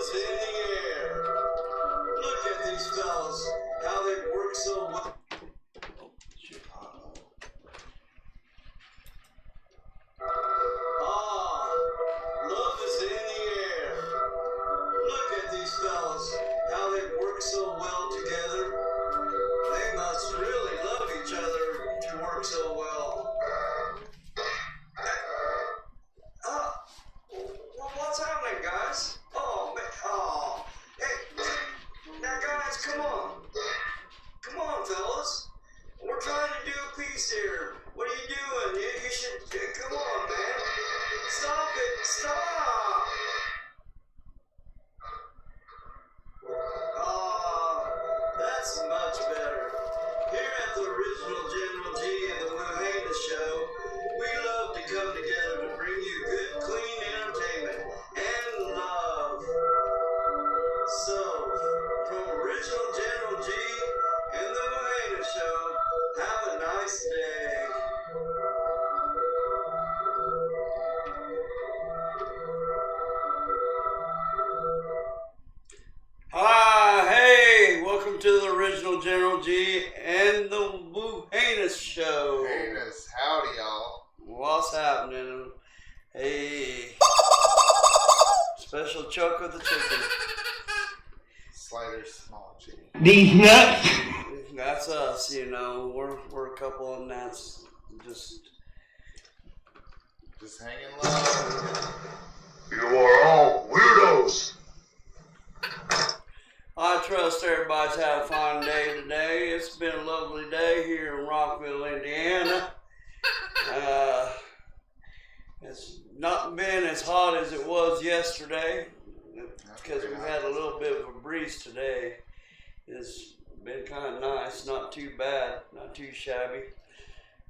is in the air. Look at these fellas, how they work so well. Love is in the air. Look at these fellas, how they work so well together. They must really love each other to work so well. What's happening, guys? Oh, man. Oh. Hey, now, guys, come on. Come on, fellas. We're trying to do a piece here. What are you doing? You should, come on, man. Stop it. Stop. That's much better. Here at the Original General G and the Wu-Hanus show, we love to come together to bring you good, clean entertainment and love. So, from Original General G and the Wu-Hanus show, have a nice day. Hey, welcome to the Original General G and the Wu-Hanus show. Hanus, howdy y'all. What's happening? Hey, special choke of the chicken. Slider small chicken. These nuts. That's us, you know. We're a couple of nuts. Just hanging low. You are all weirdos. I trust everybody's had a fine day today. It's been a lovely day here in Rockville, Indiana. It's not been as hot as it was yesterday because we had a little bit of a breeze today. It's been kind of nice, not too bad, not too shabby.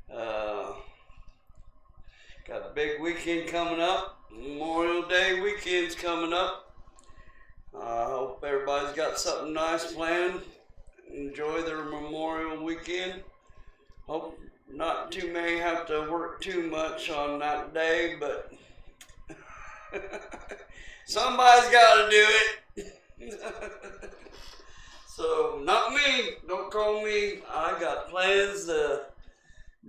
Got a big weekend coming up. Memorial Day weekend's coming up. I hope everybody's got something nice planned. Enjoy their Memorial weekend. Hope not too many have to work too much on that day, but somebody's got to do it. So, not me. Don't call me. I got plans. The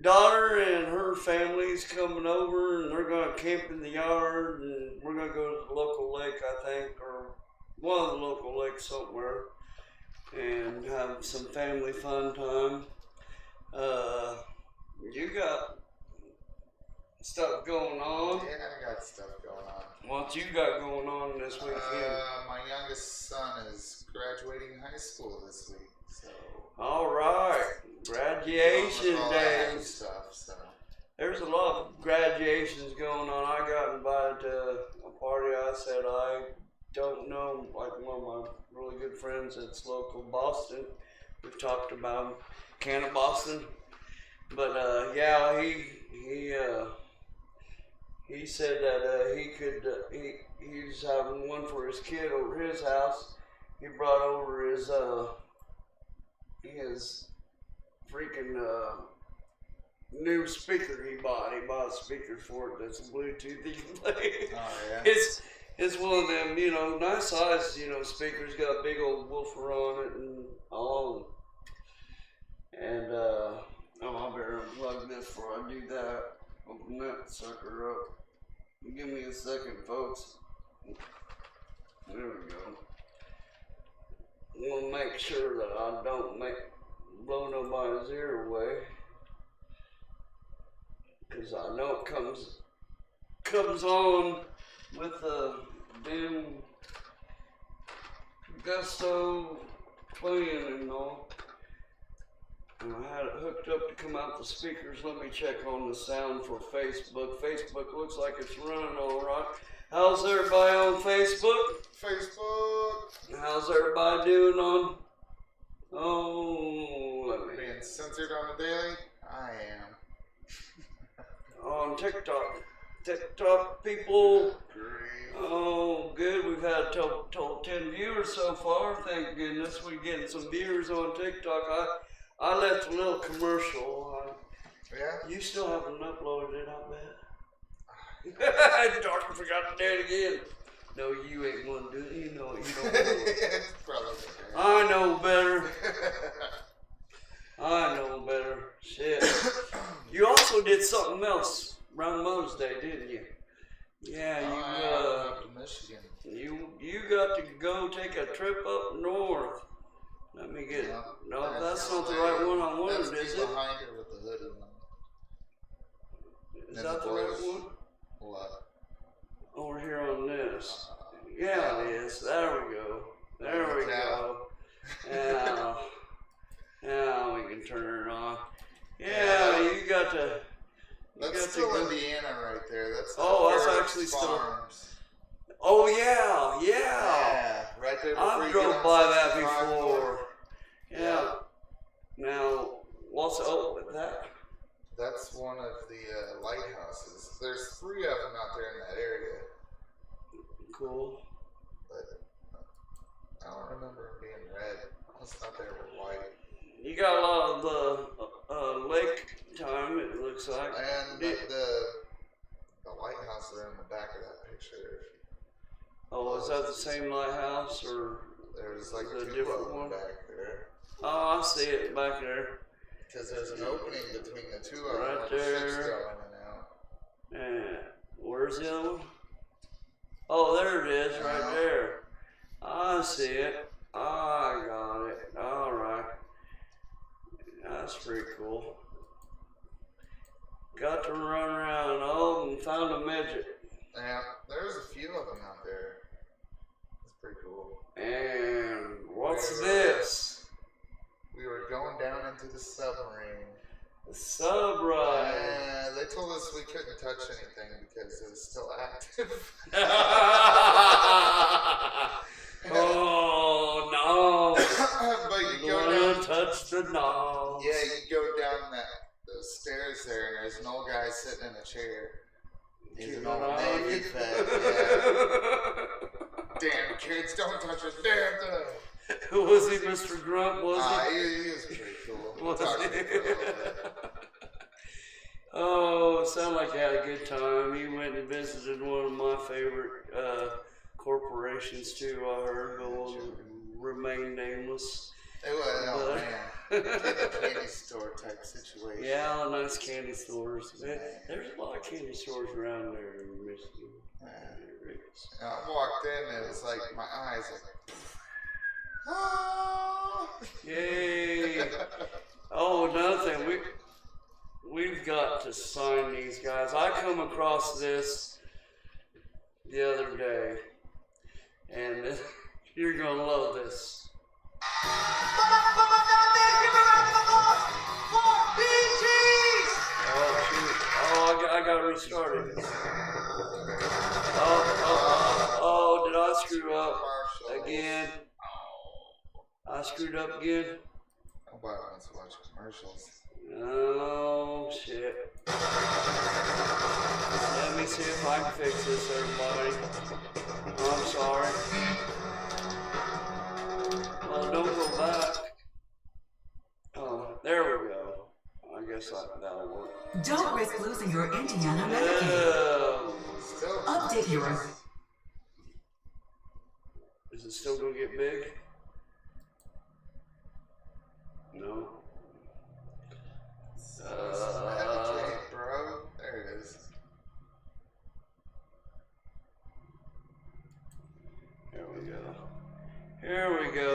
daughter and her family's coming over, and they're going to camp in the yard, and we're going to go to the local lake, I think, or one of the local lakes somewhere, and have some family fun time. You got stuff going on? Yeah, I got stuff going on. What you got going on this weekend? My youngest son is graduating high school this week, so. All right, graduation days. Stuff, so. There's a lot of graduations going on. I got invited to a party. I said I don't know, like one of my really good friends that's local Boston. We've talked about him, can of Boston. But yeah, he said that he could. He's having one for his kid over his house. He brought over his freaking new speaker he bought. He bought speakers for it that's Bluetooth he can play. Oh yeah. It's one of them, you know, nice size, you know, speakers. Got a big old woofer on it and all. And oh, I better unplug this before I do that. Open that sucker up. Give me a second, folks. There we go. I want to make sure that I don't blow nobody's ear away, because I know it comes on with a damn gusto playing and all. And I had it hooked up to come out the speakers. Let me check on the sound for Facebook. Facebook looks like it's running all right. How's everybody on Facebook? Facebook. How's everybody doing on? Oh, let me. Being censored on the daily? I am. On TikTok. TikTok people. Great. Oh, good. We've had total 10 viewers so far. Thank goodness we're getting some viewers on TikTok. I left a little commercial. Yeah? You still haven't uploaded it, I bet. Dark forgot to do it again. No, you ain't gonna do it. You know you don't know. Probably okay. I know better. I know better. Shit. You also did something else around Mother's Day, didn't you? Yeah, Up to Michigan. you got to go take a trip up north. Let me get it. No, that's not the right one I wanted, is it? Behind her with the hoodie on. Is that the right one? What? Over here on this. Yeah, it is. There we go. There we go. Yeah. Now we can turn it on. Yeah, you got to. That's still Indiana right there. That's actually still. Farms. Oh yeah, yeah. Yeah, right there. I drove by that before. Yeah. Now, what's up with that? That's one of the lighthouses. There's 3 of them out there in that area. Cool. But I don't remember them being red. I almost thought they were white. You got a lot of the lake time, it looks like. And the lighthouses are in the back of that picture. Oh, is that the same lighthouse or there's like a 2 different of them one back there? Oh, I see it back there. Because there's an opening between the 2 of them. Right where there. the ships go in and out. And where's the other one? Oh, there it is, right there. I see it. I got it. All right. That's pretty cool. Got to run around and found a midget. Yeah, there's a few of them out there. That's pretty cool. And what's this? We were going down into the submarine. The subride. Yeah, they told us we couldn't touch anything because it was still active. Oh no! But you go down, touch the knob. yeah, you go down those stairs there, and there's an old guy sitting in a chair. He's an old Navy vet. Yeah. Damn kids, don't touch a damn thing. Was he Mr. Grunt? Was he? He was pretty cool. Was Talked to he? him for a little bit. Oh, it sounded like you had a good time. You went and visited one of my favorite corporations too, I heard, but will remain nameless. It was, oh man, like a candy store type situation. Yeah, nice candy stores. There's a lot of candy stores around there in Michigan. And I walked in and it was like my eyes like, oh. Yay! Oh, another thing, we've got to sign these guys. I come across this the other day, and you're gonna love this. Oh shoot! Oh, I got restarted. Oh! Did I screw up again? I screwed up again. Nobody wants to watch commercials. Oh shit. Let me see if I can fix this, everybody. I'm sorry. Well, don't go back. Oh, there we go. I guess that'll work. Don't risk losing your Indiana Medicaid. Update your... Is it still gonna get big? No. Medicaid, bro. There it is. Here we go. Here we go.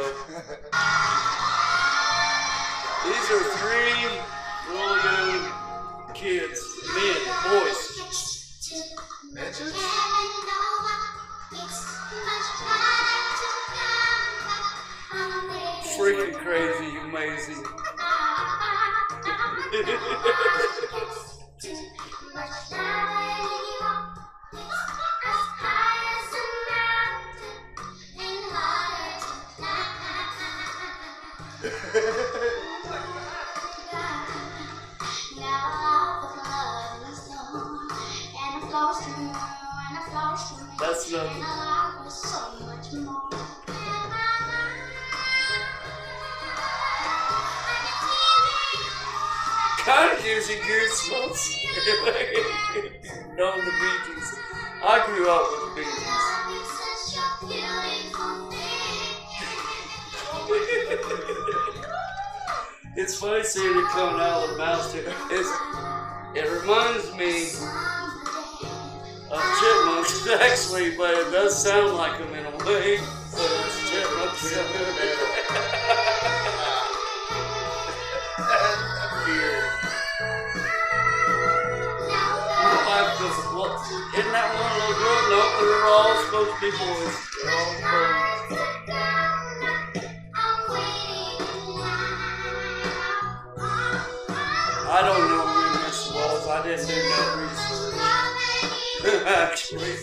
These are 3 really young kids, men, boys. Midgets? Freaking crazy, amazing. That's nothing. Kind of gives you goosebumps. Knowing the Bee Gees. I grew up with the Bee Gees. it's funny seeing it coming out of the mouth too. It reminds me of chipmunks actually, but it does sound like them in a way. So it's chipmunks. Isn't that one little girl? No, they're all supposed to be boys. They're all boys. I don't know when this was. I didn't do no research. Actually.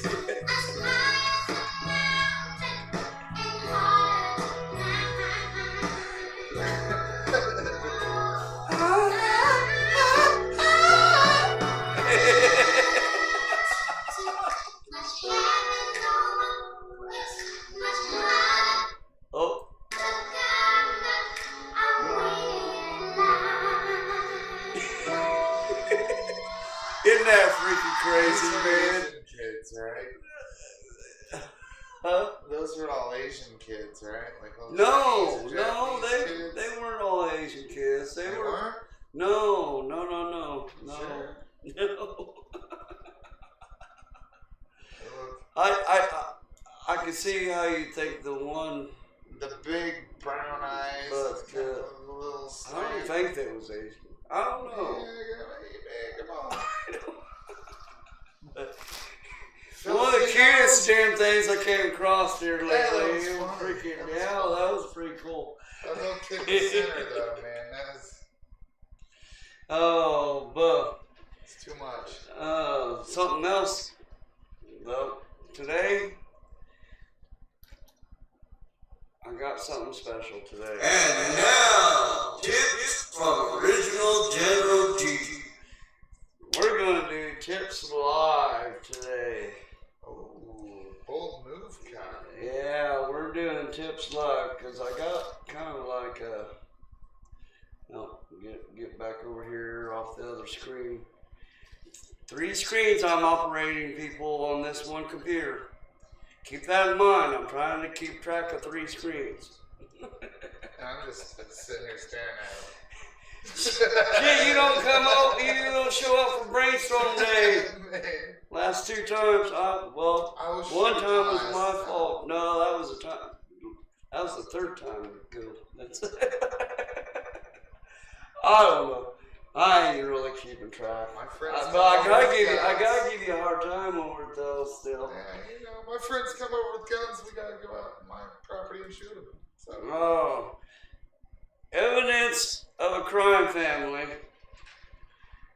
Oh. Isn't that freaking crazy, man? Asian kids, right? Huh? Those were all Asian kids, right? Like No, Japanese they weren't all Asian kids. They were. weren't? No. Sure. No. I can see how you think the one. The big brown eyes. But, kind of a little I don't think that was Asian. I don't know. Yeah, come on. But one of the cutest damn things I came across here lately. That was It was fun. freaking, That was yeah, fun. that was pretty cool. That little kid in the center, though, man. Oh, but It's too much. something else. Well, today I got something special today. And now, tips from OriginalGeneralG. We're gonna do tips live today. Oh, bold move, Kyle. Yeah, we're doing tips live because I got kind of like a. No, get back over here off the other screen. 3 screens I'm operating, people, on this one computer. Keep that in mind. I'm trying to keep track of 3 screens. I'm just sitting here staring at him. Shit, you don't come out, you don't show up for brainstorm day. Man, Last 2 times, I was one shooting time was last my time. fault. No, that was the time. That was the 3rd time. Good. That's I don't know. I ain't really keeping track. My friends But I come gotta over give with you, I guns. gotta give you a hard time over it though. Still. Yeah, you know, my friends come over with guns. We gotta go out on my property and shoot them. So. Oh. Evidence of a crime family.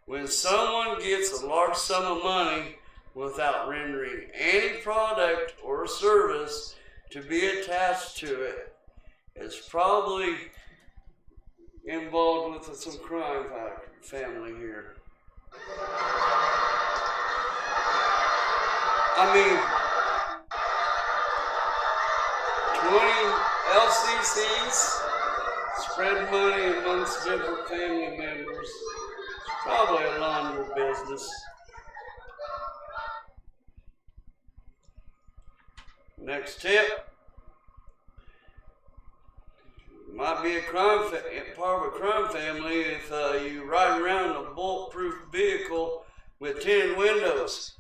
When someone gets a large sum of money without rendering any product or service to be attached to it, it's probably involved with some crime family here. I mean, 20 LCCs spread money amongst different family members. It's probably a laundry business. Next tip. Might be a crime part of a crime family if you ride around in a bulletproof vehicle with tinted windows.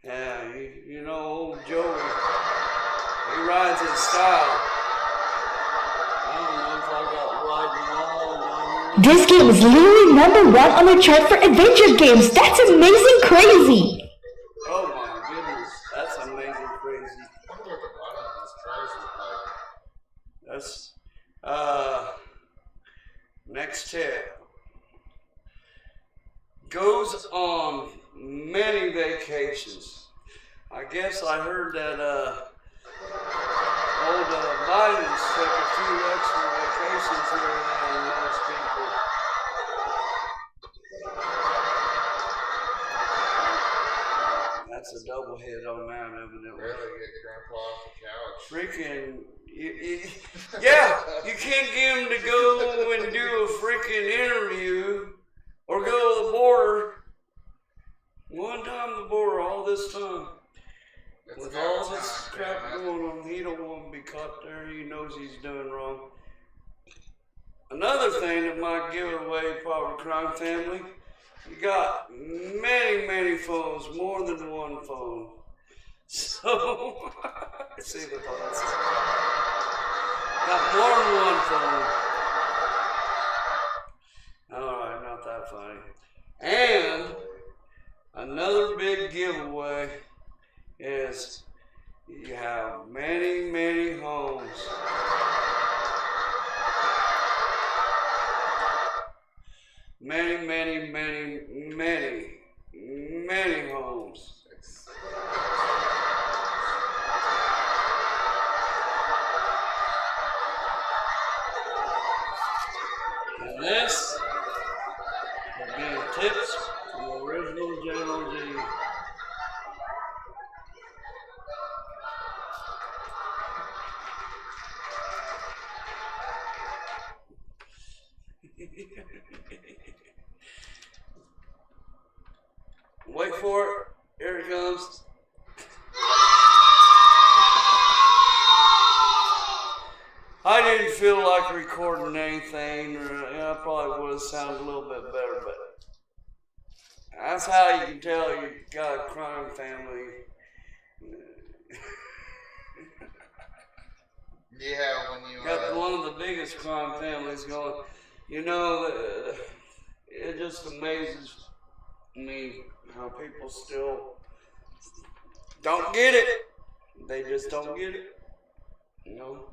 Yeah, you know old Joey. He rides in style. I don't know if I got riding all. This game is literally #1 on the chart for adventure games. That's amazing crazy. Oh my goodness, that's amazing crazy. I wonder what the bottom of these cars look like. That's next tip. Goes on many vacations. I guess I heard that old Biden's took a few extra vacations here than most people. That's a double hit on that, evidently. Barely get Grandpa off the couch. Freaking, yeah, you can't get him to go and do a freaking interview or go to the border. One time the border, all this time. It's With about all this time, crap man. going on, he don't want to be caught there. He knows he's doing wrong. another thing that might give away Power Crime Family, you got many phones, more than one phone. So, let's see the phones. Got more than one phone. Alright, not that funny. And another big giveaway is you have many homes. Many homes. And this will be tips from Original General G. Wait for it. Here it comes. I didn't feel like recording anything, or I probably would have sounded a little bit better, but that's how you can tell you got a crime family. Yeah, when you Got one of the biggest crime families going. You know, it just amazes me how people still don't get it. They just don't get it. You know.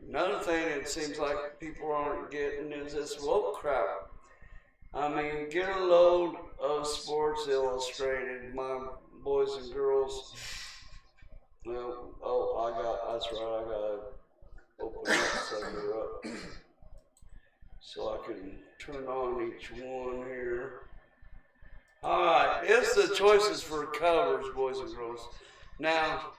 Another thing it seems like people aren't getting is this woke crap. I mean, get a load of Sports Illustrated, my boys and girls. Well, that's right, I gotta open that sucker up so I can turn on each one here. Alright, it's the choices for covers, boys and girls. Now,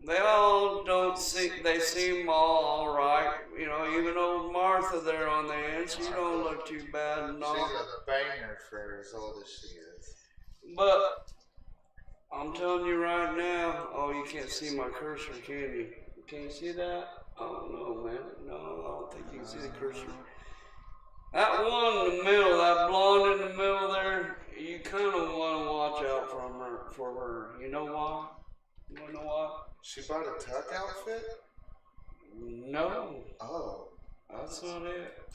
they all don't seem, they seem all right. You know, even old Martha there on the end, she don't look too bad and all. She's a banger for as old as she is. But, I'm telling you right now, oh, you can't see my cursor, can you? Can you see that? Oh, no, man. No, I don't think you can see the cursor. That one in the middle, that blonde in the middle there, you kind of want to watch out for her. You know why? You want to know why? She bought a tuck outfit? No. Oh. That's not it.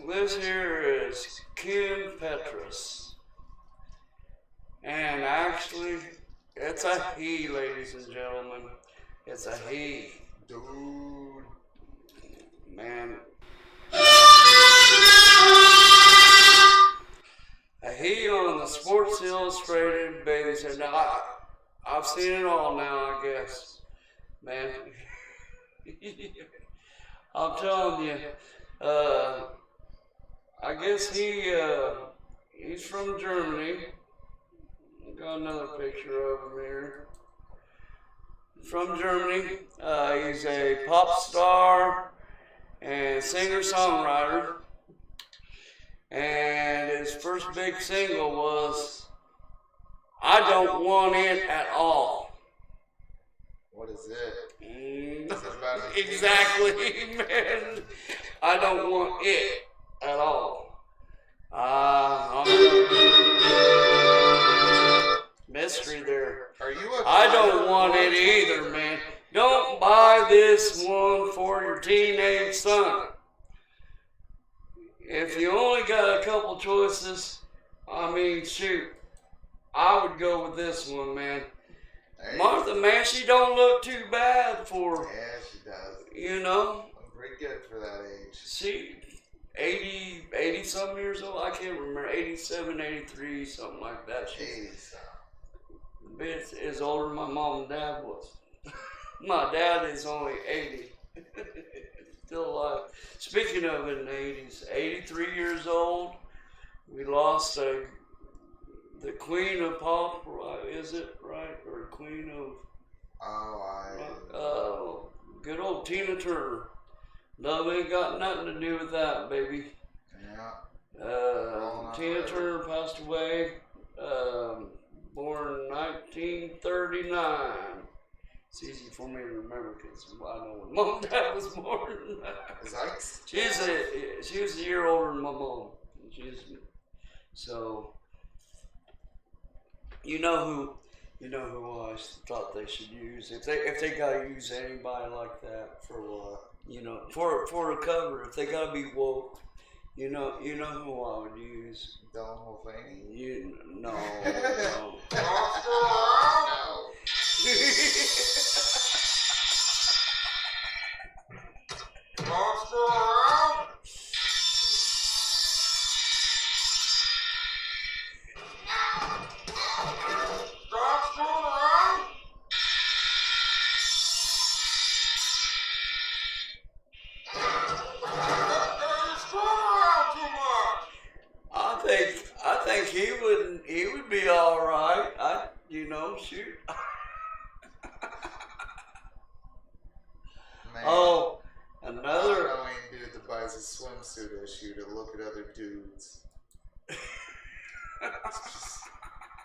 This here is Kim Petras. And actually, it's a he, ladies and gentlemen. It's a he. Dude. Man. A he on the Sports Illustrated baby said, now, I've seen it all now, I guess. Man. I'm telling you, I guess he's from Germany. Got another picture of him here. From Germany. He's a pop star and singer-songwriter. And his first big single was I Don't Want It At All. What is it? Is it about Exactly, man. I don't want it at all. Mystery there. Are you I don't want it either, man. Don't buy this one for your teenage son. If you only got a couple choices, I mean, shoot, I would go with this one, man. Hey. Martha, man, she don't look too bad for, Yeah, she does. you know. Pretty good for that age. She, 80 some years old, I can't remember, 87, 83, something like that. She's a bit as older than my mom and dad was. My dad is only 80. Still alive. Speaking of in the 80s, 83 years old. We lost the Queen of Pop, is it right? Or Queen of... good old Tina Turner. Love ain't got nothing to do with that, baby. Yeah. Tina Turner passed away, born 1939. It's easy for me to remember because I know when Mom and Dad was born. Is Ike's? She was a year older than my mom. So you know who I thought they should use if they gotta use anybody like that for what, for a cover, if they gotta be woke, you know who I would use. Don Mulvaney? No. No. I think he would be all right. Shoot. Man, Oh, another another. annoying dude that buys a swimsuit issue to look at other dudes. It's just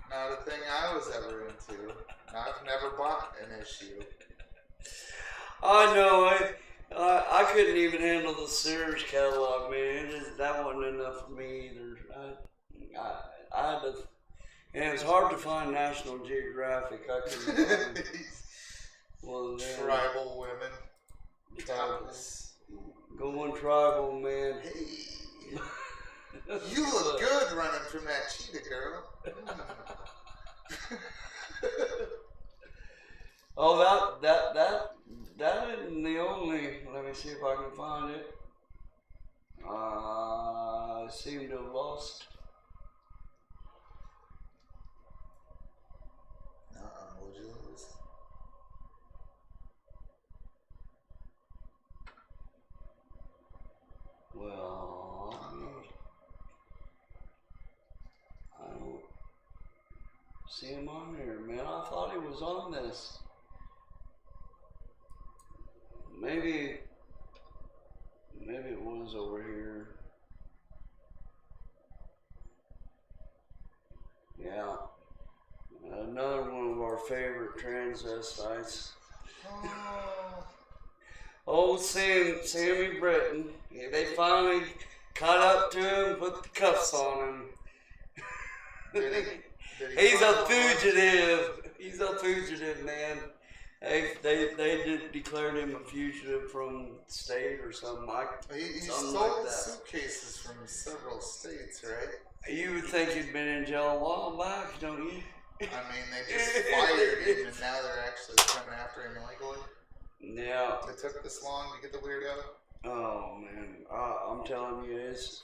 not a thing I was ever into. I've never bought an issue. I know. I couldn't even handle the Sears catalog, man. That wasn't enough for me either. I had to, and it was hard to find National Geographic. I couldn't find. Well, then, Tribal women. Topless. going tribal, man. Hey, you look good running from that cheetah, girl. Oh, that isn't the only. Let me see if I can find it. I seem to have lost. What'd you lose? Well, I don't see him on here, man. I thought he was on this. Maybe it was over here. Yeah. Another one of our favorite transvestites. Oh. Old Sammy Britton. Yeah, they finally caught up to him, put the cuffs on him. Did he He's a find fugitive. He's a fugitive, man. They declared him a fugitive from the state or something He something stole like that. suitcases from several states, right? You would think he'd been in jail a while back, don't you? I mean, they just fired him, and now they're actually coming after him illegally. Yeah. It took this long to get the weirdo. Oh man, I'm telling you, it's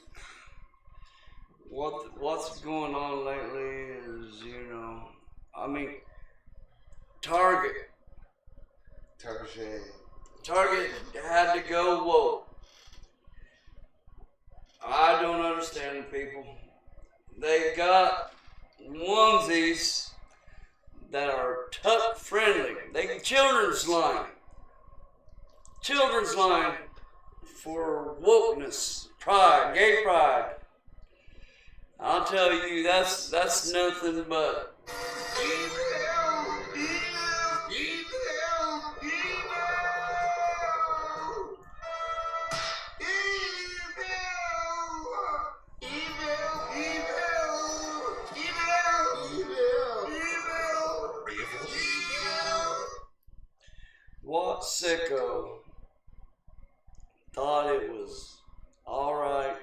what's going on lately is, I mean, Target had to go woke. I don't understand the people. They got onesies that are tuck friendly. They children's line for wokeness, pride, gay pride. I'll tell you, that's nothing but what sicko thought it was alright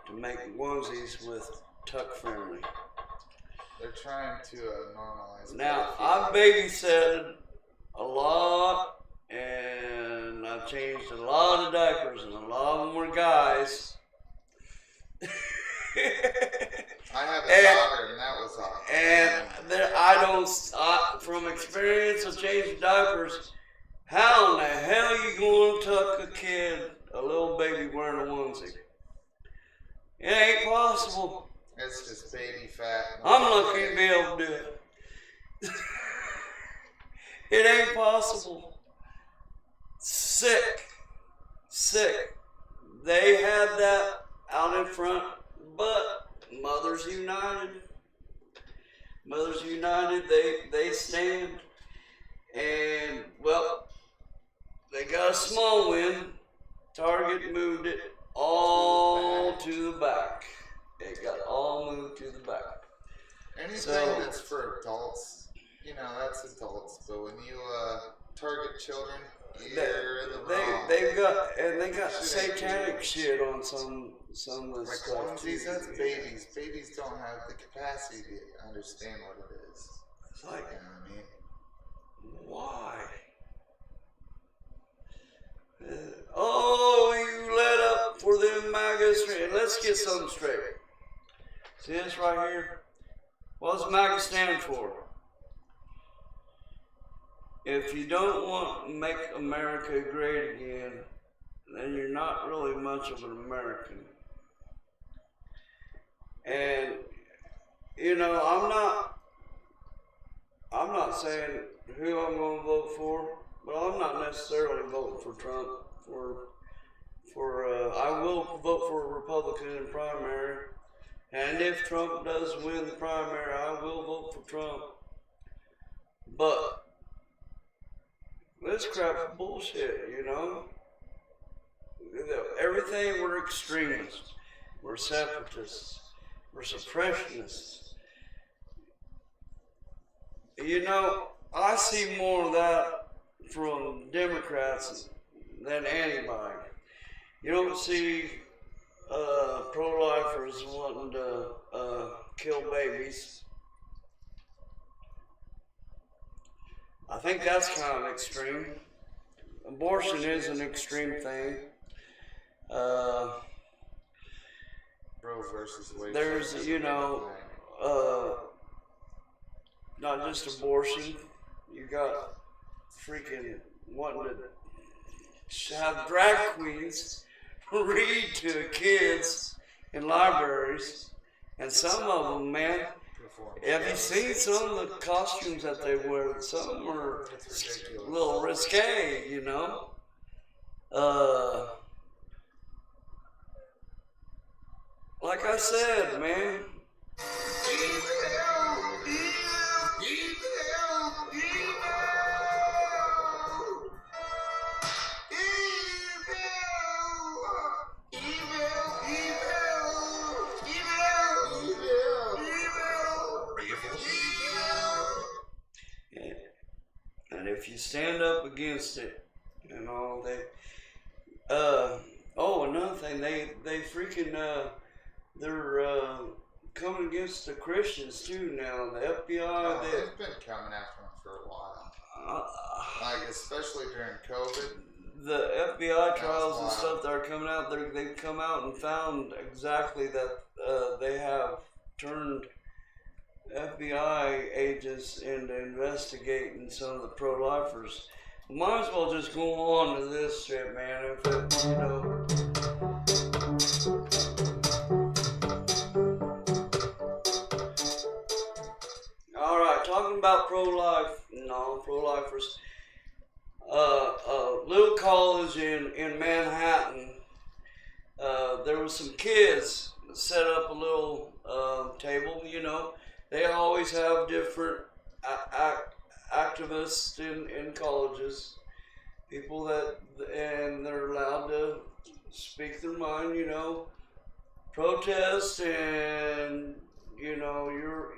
to make onesies with tuck friendly. They're trying to normalize. Now, pedophilia. I've babysitted a lot, and I've changed a lot of diapers, and a lot of them were guys. I have a daughter, and that was awesome. And from experience of changing diapers, how in the hell you going to tuck a kid, a little baby wearing a onesie? It ain't possible. It's just baby fat. I'm lucky to be able to do it. It ain't possible. Sick. They had that out in front, but Mothers United, they stand. And, well, they got a small win. Target moved it all to the back. It got all moved to the back. Anything that's for adults, you know, that's adults. But when you target children, you're in the wrong. They got satanic shit on some of this like stuff. onesies, that's babies. Babies don't have the capacity to understand what it is. It's like, You know what I mean? why? Oh, you let up for them MAGA straight. Let's get something straight. See this right here? What does MAGA stand for? If you don't want to make America great again, then you're not really much of an American. And, you know, I'm not saying who I'm going to vote for, but I'm not necessarily voting for Trump. I will vote for a Republican in primary, and if Trump does win the primary, I will vote for Trump. But this crap's bullshit, you know. Everything, we're extremists, we're separatists, we're suppressionists. You know, I see more of that from Democrats than anybody. You don't see pro-lifers wanting to kill babies. I think that's kind of extreme. Abortion is an extreme thing. Roe versus Wade. There's, you know, not just abortion. You got freaking wanting to have drag queens read to kids in libraries, and some of them, man, have you seen some of the costumes that they wear? Some of them are a little risque, you know. Like I said, man. And if you stand up against it, you know, another thing, they freaking, they're coming against the Christians too now. The FBI, they've been coming after them for a while. Like, especially during COVID. The FBI trials and stuff that are coming out, they've come out and found exactly that they have turned FBI agents into investigating some of the pro-lifers. Might as well just go on to this shit, man. If it, you know. All right, talking about pro-lifers. Little college in Manhattan. There was some kids that set up a little table, you know. They always have different activists in colleges, people and they're allowed to speak their mind, you know, protest, and you know your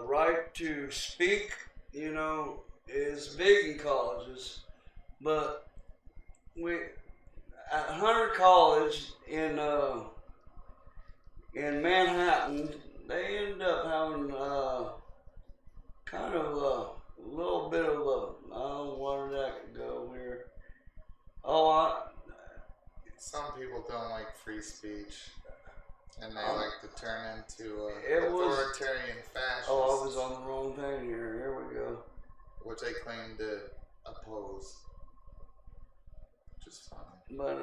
right to speak, you know, is big in colleges, but at Hunter College in Manhattan, they end up having kind of a little bit of I don't know where that could go here. Some people don't like free speech, and they like to turn into authoritarian fascists. Oh, I was on the wrong thing here. Here we go. Which they claim to oppose, which is funny. But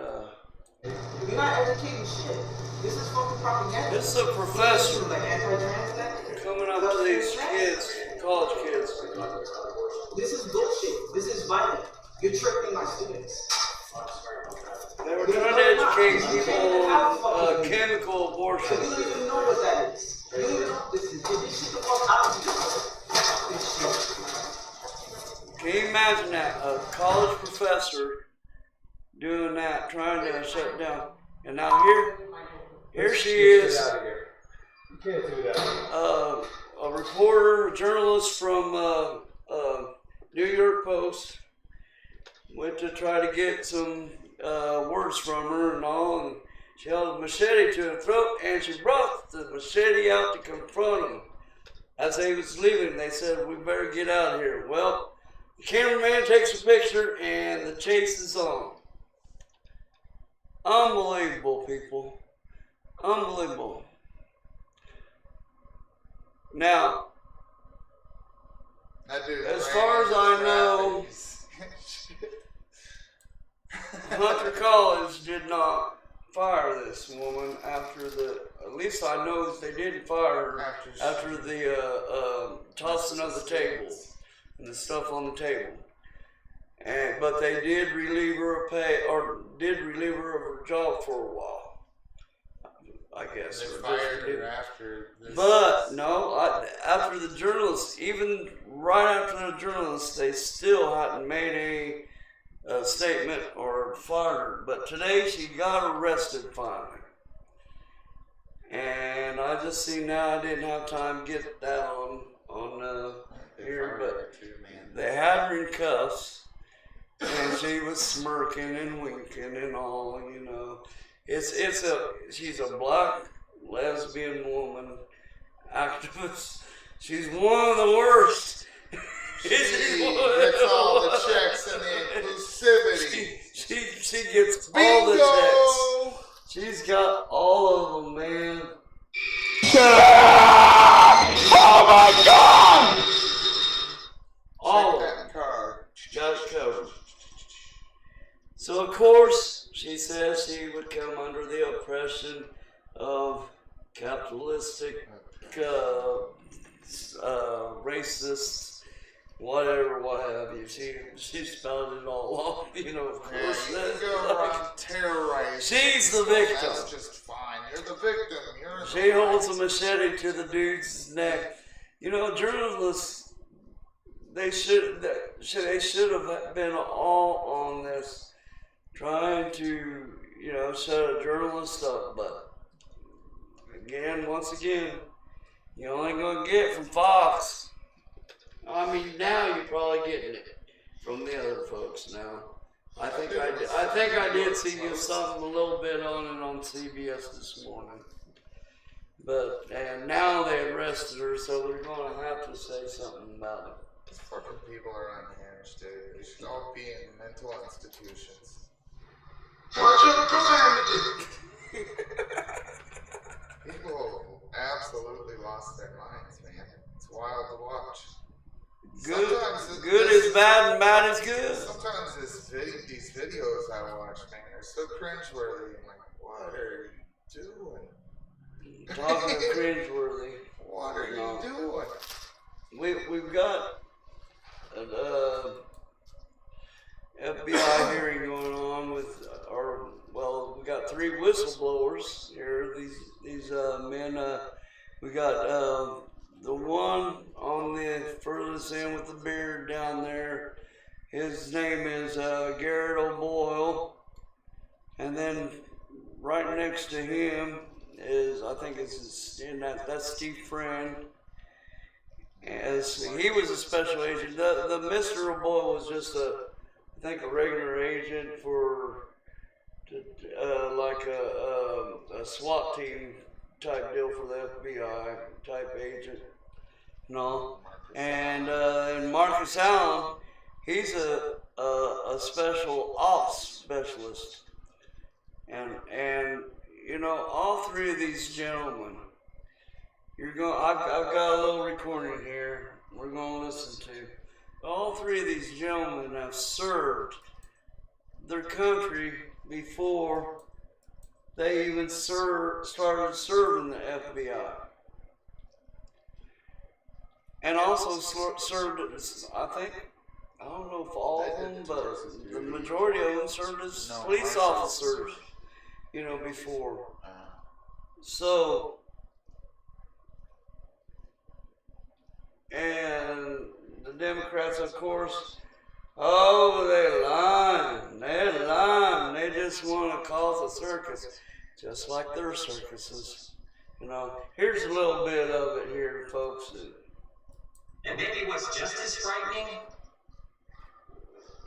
You're not educating shit. This is fucking propaganda. this is a professor Like anti-trans coming up to these kids, college kids. This is bullshit. This is violent. You're tricking my students. They were trying to educate people on chemical So abortion. you don't even know what that is. You don't even know what this is. Get this shit the fuck out of here. imagine that? A college professor doing that, trying to shut down. And now here she is. Get out of here. You can't do that. A reporter, a journalist from New York Post went to try to get some words from her and all, and she held a machete to her throat, and she brought the machete out to confront him. As they was leaving, they said, "We better get out of here." Well, the cameraman takes a picture, and the chase is on. Unbelievable, people. Unbelievable. Now, as far as I know, Hunter College did not fire this woman after at least I know that they didn't fire her after the tossing of the tables and the stuff on the table. But they did relieve her of her job for a while. I guess. They fired her after this. But no, after the journalists, even right after the journalists, they still hadn't made a statement or fired her. But today she got arrested finally. And I just see now I didn't have time to get that on here, but they had her in cuffs. And she was smirking and winking and all, you know. She's a black lesbian woman activist. She's one of the worst. She gets all the checks and the inclusivity. She gets Bingo! all the checks. She's got all of them, man. Oh my God! All of them. Got it covered. So of course, she says she would come under the oppression of capitalistic, racists, whatever, what have you. She spelled it all off, you know. Of course, you can go around terrorizing. She's the victim. That's just fine. You're the victim. She holds a machete to the dude's neck. You know, journalists, they should have been all on this, trying to, you know, shut a journalist up. But once again, you only gonna get from Fox. I mean, now you're probably getting it from the other folks now. I think I did see you something a little bit on it on CBS this morning. And now they arrested her, so they're gonna have to say something about it. These fucking people are unhinged, dude. They should all be in mental institutions. Watch your profanity. People absolutely lost their minds, man. It's wild to watch. Good is bad and bad is good. Sometimes these videos I watch, man, are so cringeworthy. I'm like, what are you doing? Talking of cringeworthy. What are you doing? We've got an FBI hearing going on with we got 3 whistleblowers here. These men. We got the one on the furthest end with the beard down there. His name is Garrett O'Boyle, and then right next to him is, I think that's Steve Friend. As he was a special agent. The Mr. O'Boyle was just a regular agent like a SWAT team type deal for the FBI type agent. No, and Marcus Allen, he's a special ops specialist, and you know, all 3 of these gentlemen, I've got a little recording here we're going to listen to. All 3 of these gentlemen have served their country before they even started serving the FBI. And also served as, I don't know if all of them, but the majority of them served as police officers, you know, before. So, and the Democrats, of course, Oh, they're lying. They're lying. They just want to cause a circus, just like their circuses. You know, here's a little bit of it here, folks. And maybe what's just as frightening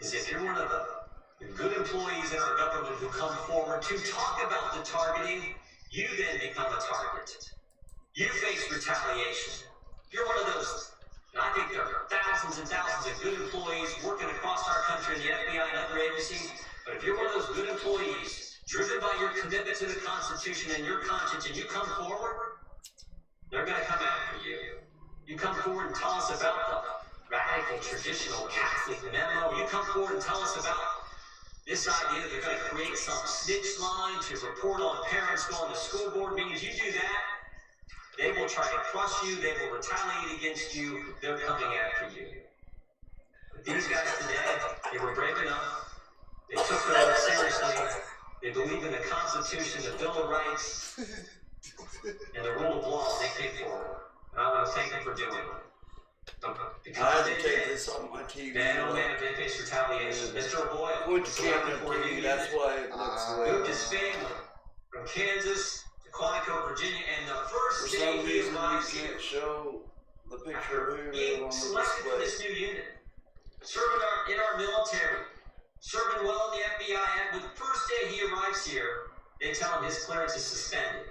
is if you're one of the good employees in our government who come forward to talk about the targeting, you then become a target. You face retaliation. You're one of those, and I think there are thousands and thousands of good employees working across our country in the FBI and other agencies, but if you're one of those good employees, driven by your commitment to the Constitution and your conscience, and you come forward, they're going to come after you. You come forward and tell us about the radical, traditional Catholic memo. You come forward and tell us about this idea that they're going to create some snitch line to report on parents going to school board meetings. You do that, they will try to crush you. They will retaliate against you. They're coming after you. But these guys today, they were brave enough. They took their oath seriously. They believe in the Constitution, the Bill of Rights, and the rule of law they came forward. And I want to thank them for doing it. Because I had they to take did. this on my TV. Man, oh man, they face retaliation. Mr. O'Boyle, Point the camera at TV, that's why it looks the way it moved his is. family from Kansas to Quantico, Virginia, and the For first day some he reason, you arrives here, can't show the picture of who being on the selected for display. this new unit, serving in our military, serving well in the FBI, and the first day he arrives here, they tell him his clearance is suspended.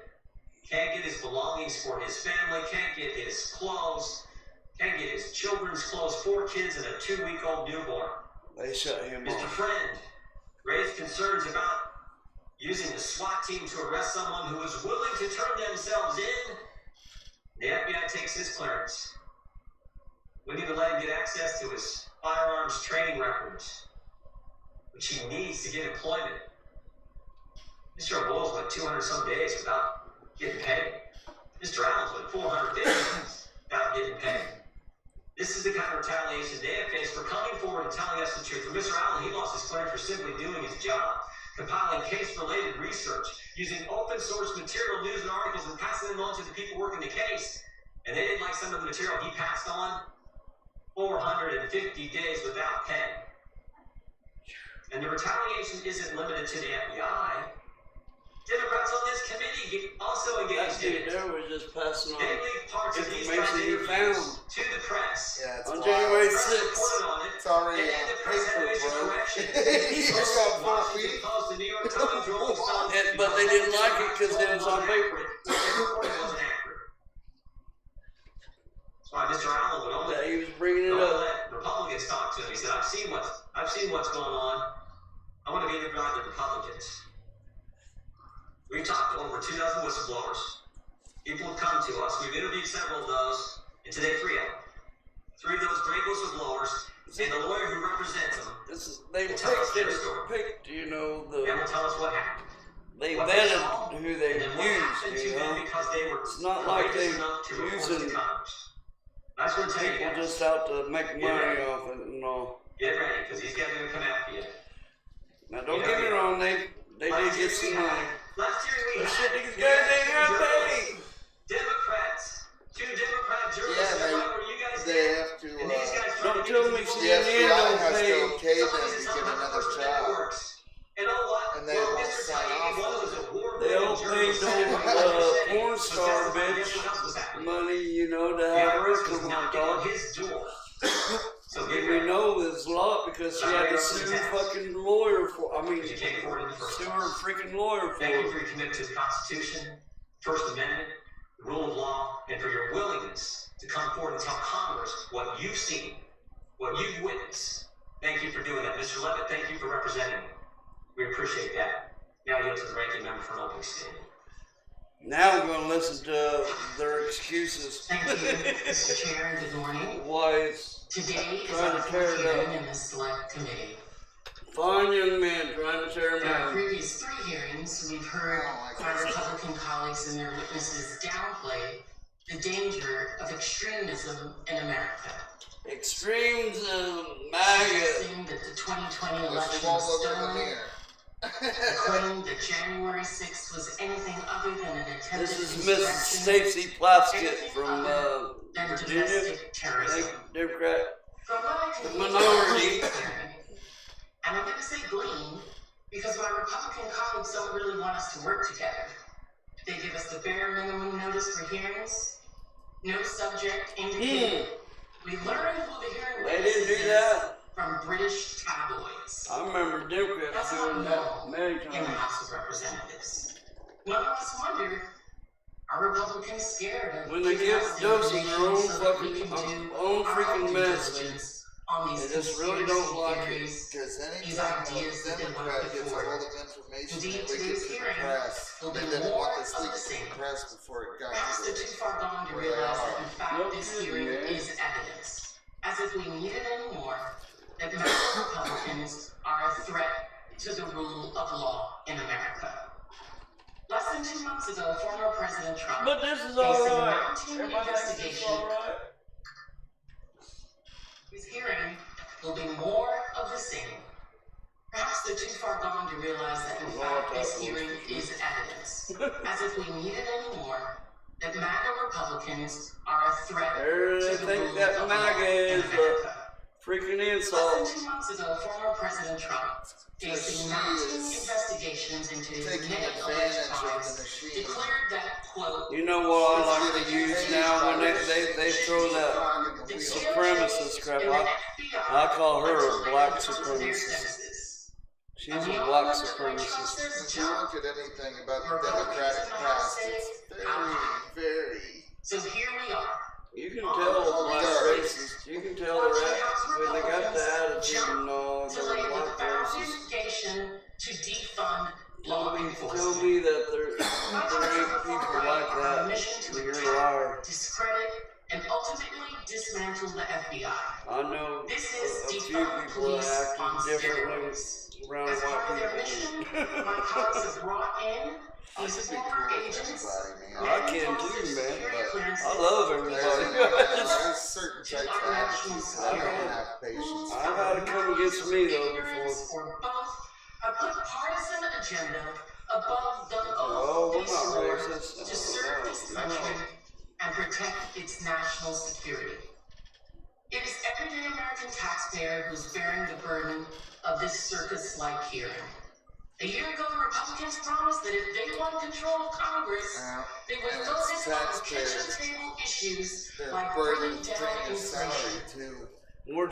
Can't get his belongings for his family, can't get his clothes, can't get his children's clothes, 4 kids and a 2-week-old newborn. They shut him Mr. off. Friend raised concerns about using the SWAT team to arrest someone who is willing to turn themselves in. The FBI takes his clearance. We need to let him get access to his firearms training records, which he needs to get employment. Mr. O'Boyle's went 200 some days without getting paid. Mr. Allen's went 400 days without getting paid. This is the kind of retaliation they have faced for coming forward and telling us the truth. For Mr. Allen, he lost his clearance for simply doing his job, compiling case-related research, using open-source material, news, and articles, and passing them on to the people working the case. And they didn't like some of the material he passed on. 450 days without pay. And the retaliation isn't limited to the FBI. Democrats on this committee also That engaged in dude it. there was just passing They on leaked parts of these information guys' he interviews found to the press. Yeah, it's on wild. January Press 6th. reported on it. It's already And on the press had to paper, issue bro. corrections. He's got 4 Washington feet. Post, the New York Times, Rolling Stone. But they didn't like it because it was on paper. The reporting wasn't accurate. That's why Mr. Allen would only That he was bringing it don't up. let Republicans talk to him. He said, I've seen what's going on. I want to be interviewed by the Republicans. We've talked to over 2 dozen whistleblowers. People have come to us. We've interviewed several of those, and today 3 of them. 3 of those great whistleblowers, and the lawyer who represents them, They picked, you know, and will tell us what happened. they What vetted saw, who they and then what happened used, to you them know. because they were It's not like courageous they enough to report using to Congress. I just want to tell you People guys, just out to make money off it and all. get ready, because these guys are going to come after you. Now don't get me wrong, they did get some money. Last year we But had shit, these guys ain't got paid. Democrats, 2 Democrat journalists Yeah, said, "Why were you guys they there?" have to, And these guys don't tried to tell get me people the CNN FBI don't has pay. to okay them Somebody to said get something about another personal job. networks. And oh what? And they Well, won't Mr. sign Kennedy, off one of on those it. award-winning They all journalists paid said, no "But porn guess star what? Guess bitch what else was happening?" money, you know, to The have her IRS was come on knocking on top. his door. So get And we ready. know there's a lot because she had to sue fucking lawyer for, You came forward in the first sue place. her freaking lawyer for Thank you it. for your commitment to the Constitution, First Amendment, the rule of law, and for your willingness to come forward and tell Congress what you've seen, what you've witnessed. Thank you for doing that. Mr. Levitt, thank you for representing me. We appreciate that. Now you go to the ranking member for an opening statement. Now we're going to listen to their excuses. Thank you, Mr. Chair. Good morning. Why it's Today is Trying our to tear fourth it up. hearing in the Select Committee. fine young men trying to tear In them our down. previous 3 hearings, we've heard our Republican colleagues and their witnesses downplay the danger of extremism in America. Extremes of MAGA. Suggesting that the 2020 Let's election revolve was over in the stolen, mirror. claiming that January 6th was anything other than an attempted This is insurrection, Mrs. Stacy Plaskett anything from other than Virginia, domestic terrorism. Democrat. From what I can The minority. hearing, Because my Republican colleagues don't really want us to work together. They give us the bare minimum notice for hearings, no subject indicated. We learn who the hearing They witnesses didn't do is that. from British tabloids. I remember Democrats That's doing not that normal many in the times. House of Representatives. None of us wonder, are Republicans scared of When they giving give us the doses their information own so that we fucking, can do own our freaking due medicine, diligence on these they just really don't conspiracy like it. theories, Because these anytime a ideas that they want Democrat to put gets a forward. hold of information, Indeed, they leak it today's to the hearing press. will They be didn't more want this of leaked the to the same. press before it got Perhaps to they're too far gone to where they realize that are. in fact No this kidding, hearing man. is evidence. As if we needed any more, that MAGA Republicans are a threat to the rule of law in America. Less than 2 months ago, former President Trump But this is facing a alright. mounting Everybody thinks it's investigation. alright. His hearing will be more of the same. Perhaps they're too far gone to realize that in fact this hearing is evidence. As if we needed any more, that MAGA Republicans are a threat They to the think rule that of MAGA law in is a America. freaking Less than insult. 2 months ago, former President Trump, facing mounting investigations into his Taking many alleged advantage of crimes, the machine. declared that, quote, You know what I like to use now when they throw that the supremacist crap. and the I FBI call her until a they black come to their supremacist. senses. She's And a we all black know that when Trump supremacist. says If you jump, look at anything about the Republicans Democratic in the House past, say, it's how high? very So here we are. You can tell black racists. You can tell they're when they got the attitude and all, To they're lay the black racists. foundation to defund law Tell enforcement. me that there ain't people like that. You're a liar. Discredit and ultimately dismantle the FBI. I know This is a few defund people police that on acted differently steroids. around As part of their white mission, people. my colleagues have brought in I these could be former cool with agents. anybody, man. I can too, man. Security clearances I love There's everybody. certain types of attitudes I don't have patience I've had it come against me though Ignorance before. or both have put partisan agenda above the Oh, oath we're they not swore racist. to serve this country and protect its national security. It is everyday American taxpayer who's bearing the burden of this circus-like hearing. A year ago, Republicans promised that if they won control of Congress, they would and focus it's on kitchen taxpayers. table issues They're like burdened bringing down paying his salary inflation. too. We're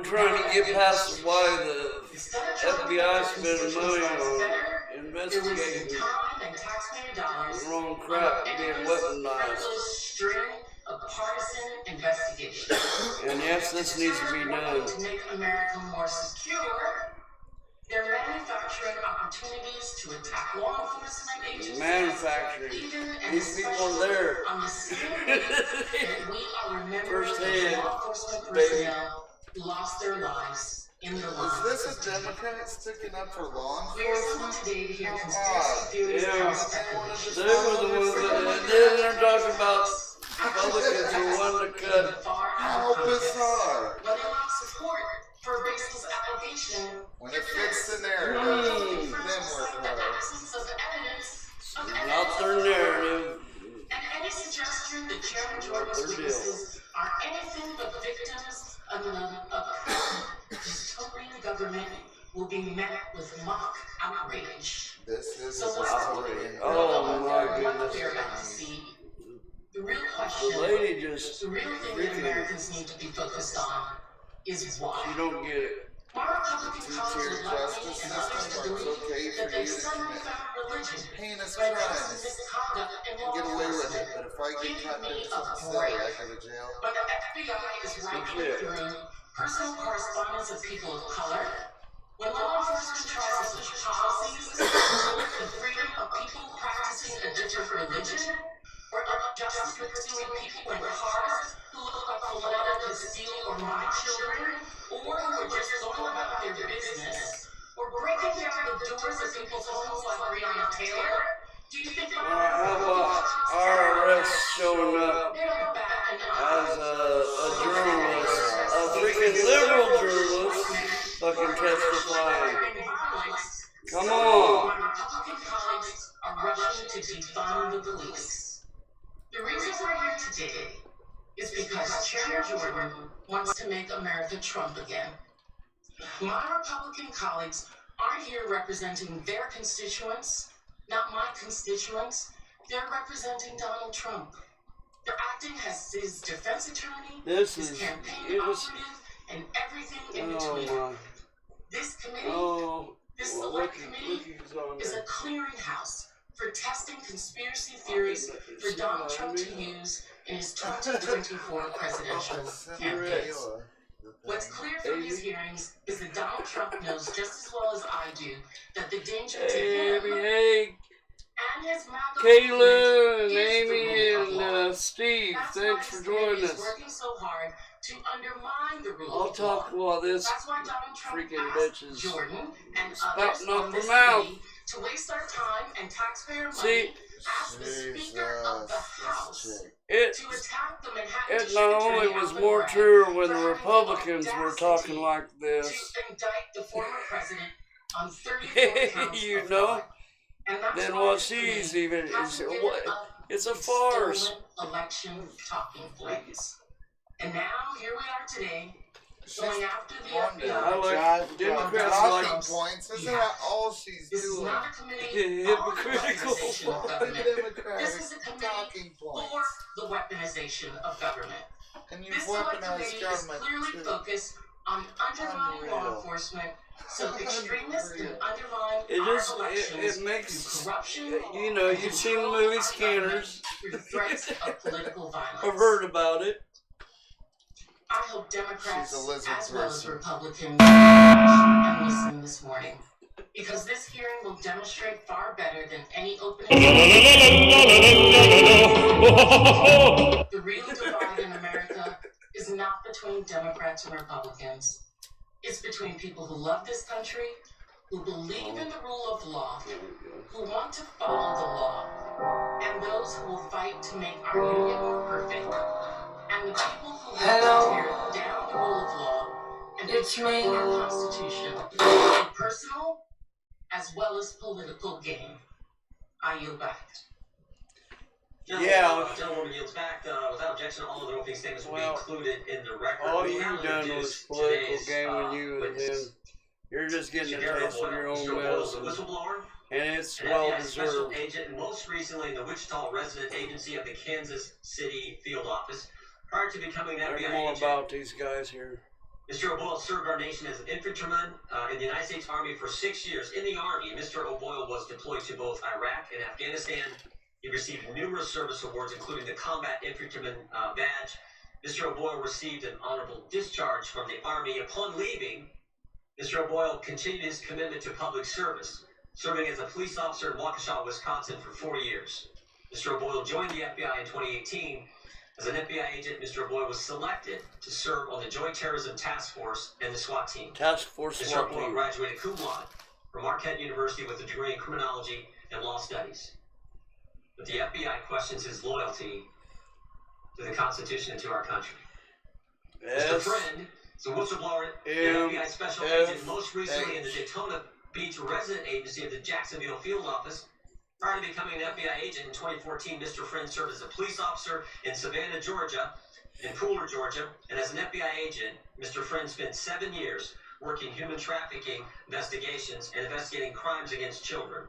trying to get past why the Instead of trying to FBI make spending constitutions money on better, they're investigating wasting time and taxpayer dollars the wrong on crap an being endless, weaponized. frivolous string of partisan investigations. And yes, this needs to be done. To make America more secure, they're manufacturing opportunities to attack law enforcement agencies. Manufacturing. Even and These people are especially there. on the same day that we are remembering Firsthand, that law enforcement baby. personnel lost their lives in the line. Is this a Democrat sticking up for law We are assembled enforcement? today to hear Come conspiracy on. theories Yeah. and speculation. They were the ones that then they're talking about Republicans who wanted to cut. How bizarre. When they lost support for a baseless allegation, When it fits the narrative, then we're the pro. absence of evidence of Not their narrative. And any suggestion that Chairman Not Jordan's their deal. witnesses are anything but victims of a dystopian government will be met with mock outrage. This is So a what's dystopian Oh, government. my what goodness. we're about to see? The real question, The lady just, the real thing that Americans need to be focused on is why. you don't get it. My Republican colleagues Two-tier would like me justice and others system to where it's believe okay that for they you to suddenly commit found religion heinous when it comes to crimes misconduct in law and get away with it. enforcement. But if I get Give caught me doing a something break. silly, I go to jail. When the FBI is rifling Legit. through personal correspondence of people of color, when law enforcement tries to push policies to limit the freedom of people practicing a different religion, or injustice with pursuing people in cars who look like Philando Castile or my children, or who are just going about their business, or breaking down the doors of people's homes like Breonna Taylor, do you think How about IRS showing up they don't bat an eye? as a journalist, a freaking liberal journalist, fucking testifying? Come on. My Republican colleagues are rushing to defund the police. The reason we're here today is because Chairman Jordan wants to make America Trump again. My Republican colleagues are here representing their constituents, not my constituents. They're representing Donald Trump. They're acting as his defense attorney, his campaign operative, and everything in between. This committee, this select committee, is a clearinghouse for testing conspiracy theories for Donald Trump to use in his 2024 presidential campaign. What's clear from these hearings is that Donald Trump knows just as well as I do that the danger to him and his Kayla and Amy and Steve, thanks for joining us. Working so hard to undermine the rule I'll of law. talk while this That's why Donald Trump freaking asked bitch is Jordan and spouting others off on her this mouth. committee to waste our time and taxpayer money See, as the Speaker of the House it to attack the Manhattan it not only was more true when the Republicans were talking like this. to indict the former president on 34 counts You of know, fraud. And that's then why what this she's committee even hasn't is given up it's a its farce. stolen election talking points. And now here we are today, going after the FBI. I like Democrats talking like points. Isn't that all she's This is doing? not a committee on the hypocritical. weaponization of government. This is a committee talking points. for the weaponization of government. And you This select weaponized committee is government clearly too. focused on undermining law Unreal. enforcement so extremists can undermine It our just elections it makes through corruption. you know, you've seen the movie Scanners. Through threats of political violence. I've heard about it. I hope Democrats, She's a lizard as well as person. Republicans, and listen this morning, because this hearing will demonstrate far better than any opening. The real divide in America is not between Democrats and Republicans. It's between people who love this country, who believe in the rule of law, who want to follow the law, and those who will fight to make our union more perfect. And the people who will tear down the rule of law and betray our Constitution for personal as well as political gain. I yield back. Gentlewoman yields back. Without objection, all of the opening statements will be included in the record. All you done was political game with you, and then you're just getting a taste of your own medicine. Whistleblower, And it's an well FBI special deserved. agent, and most recently in the Wichita resident agency of the Kansas City field office. Prior to becoming an Learn FBI more agent, about these guys here. Mr. O'Boyle served our nation as an infantryman in the United States Army for 6 years. In the Army, Mr. O'Boyle was deployed to both Iraq and Afghanistan. He received numerous service awards, including the Combat Infantryman Badge. Mr. O'Boyle received an honorable discharge from the Army. Upon leaving, Mr. O'Boyle continued his commitment to public service, serving as a police officer in Waukesha, Wisconsin for 4 years. Mr. O'Boyle joined the FBI in 2018. As an FBI agent, Mr. O'Boyle was selected to serve on the Joint Terrorism Task Force and the SWAT team. Task Force Mr. SWAT O'Boyle team. graduated cum laude from Marquette University with a degree in criminology and law studies. But the FBI questions his loyalty to the Constitution and to our country. Mr. Friend is a whistleblower and FBI special agent, most recently in the Daytona Beach resident agency of the Jacksonville field office. Prior to becoming an FBI agent in 2014, Mr. Friend served as a police officer in Savannah, Georgia, and Pooler, Georgia, and as an FBI agent, Mr. Friend spent 7 years working human trafficking investigations and investigating crimes against children.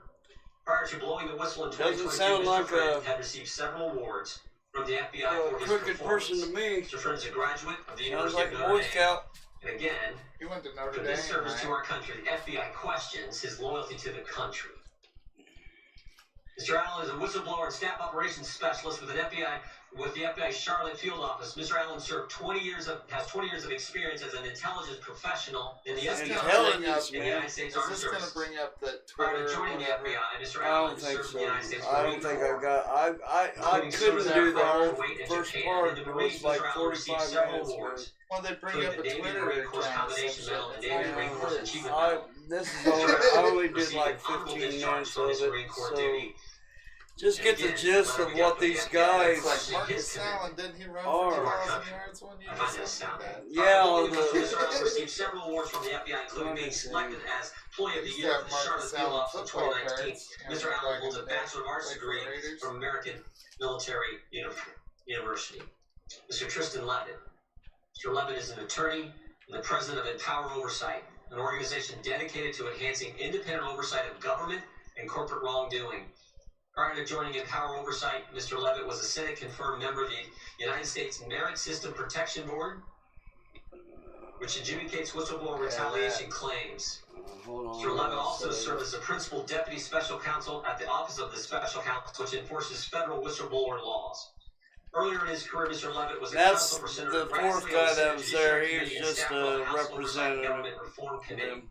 Prior to blowing the whistle in 2022, sound Mr. like Friend had received several awards from the FBI for his crooked performance. person to me. Mr. Friend is a graduate of the Sounds University like of a Notre Boy Dame. Scout. And again, He went to Notre for Dame, this service to right? our country, the FBI questions his loyalty to the country. Mr. Allen is a whistleblower and staff operations specialist with the FBI Charlotte field office. Mr. Allen has 20 years of experience as an intelligence professional in the Intelligence, in the man. United States Is Armed this going to Services. bring up that Prior Twitter to joining the whatever? FBI, Mr. I Allen don't has think served in so. the United States I don't Marine think Corps, I've got. I including couldn't service do at the Fort whole Kuwait and first Japan. part. In the It Marines, was like Mr. Allen received 45 several minutes. awards, Well, they bring including up the a Navy and Twitter Marine Corps account or Combination some Medal shit. and Navy and Marine Corps Achievement I Medal. this is Mr. only, I Allen only did received like an honorable 15 discharge minutes from of his it, Marine Corps so duty. just get the gist of what these guys. It's like Marcus Allen, didn't he run Are. for 2,000 yards one year I or find something that astounding. like that? Yeah, Mr. Allen received several awards from the FBI, including being selected as Employee of the Used Year to of have the Charlotte Marcus Field Allen Office in football 2019. cards. Mr. Allen holds a Bachelor of Arts Like degree the Raiders. from American Military University. Mr. Tristan Levitt. Mr. Levitt is an attorney and the president of Empower Oversight, an organization dedicated to enhancing independent oversight of government and corporate wrongdoing. Prior to joining Empower Oversight, Mr. Levitt was a Senate-confirmed member of the United States Merit System Protection Board, which adjudicates whistleblower retaliation claims. Mr. Levitt also served as the principal deputy special counsel at the Office of the Special Counsel, which enforces federal whistleblower laws. Earlier in his career, Mr. Levitt was a counsel for Senator the fourth Grassley guy on the that was Senate there. Judiciary He was Committee and just staff on the a House Oversight representative. Government Reform Committee.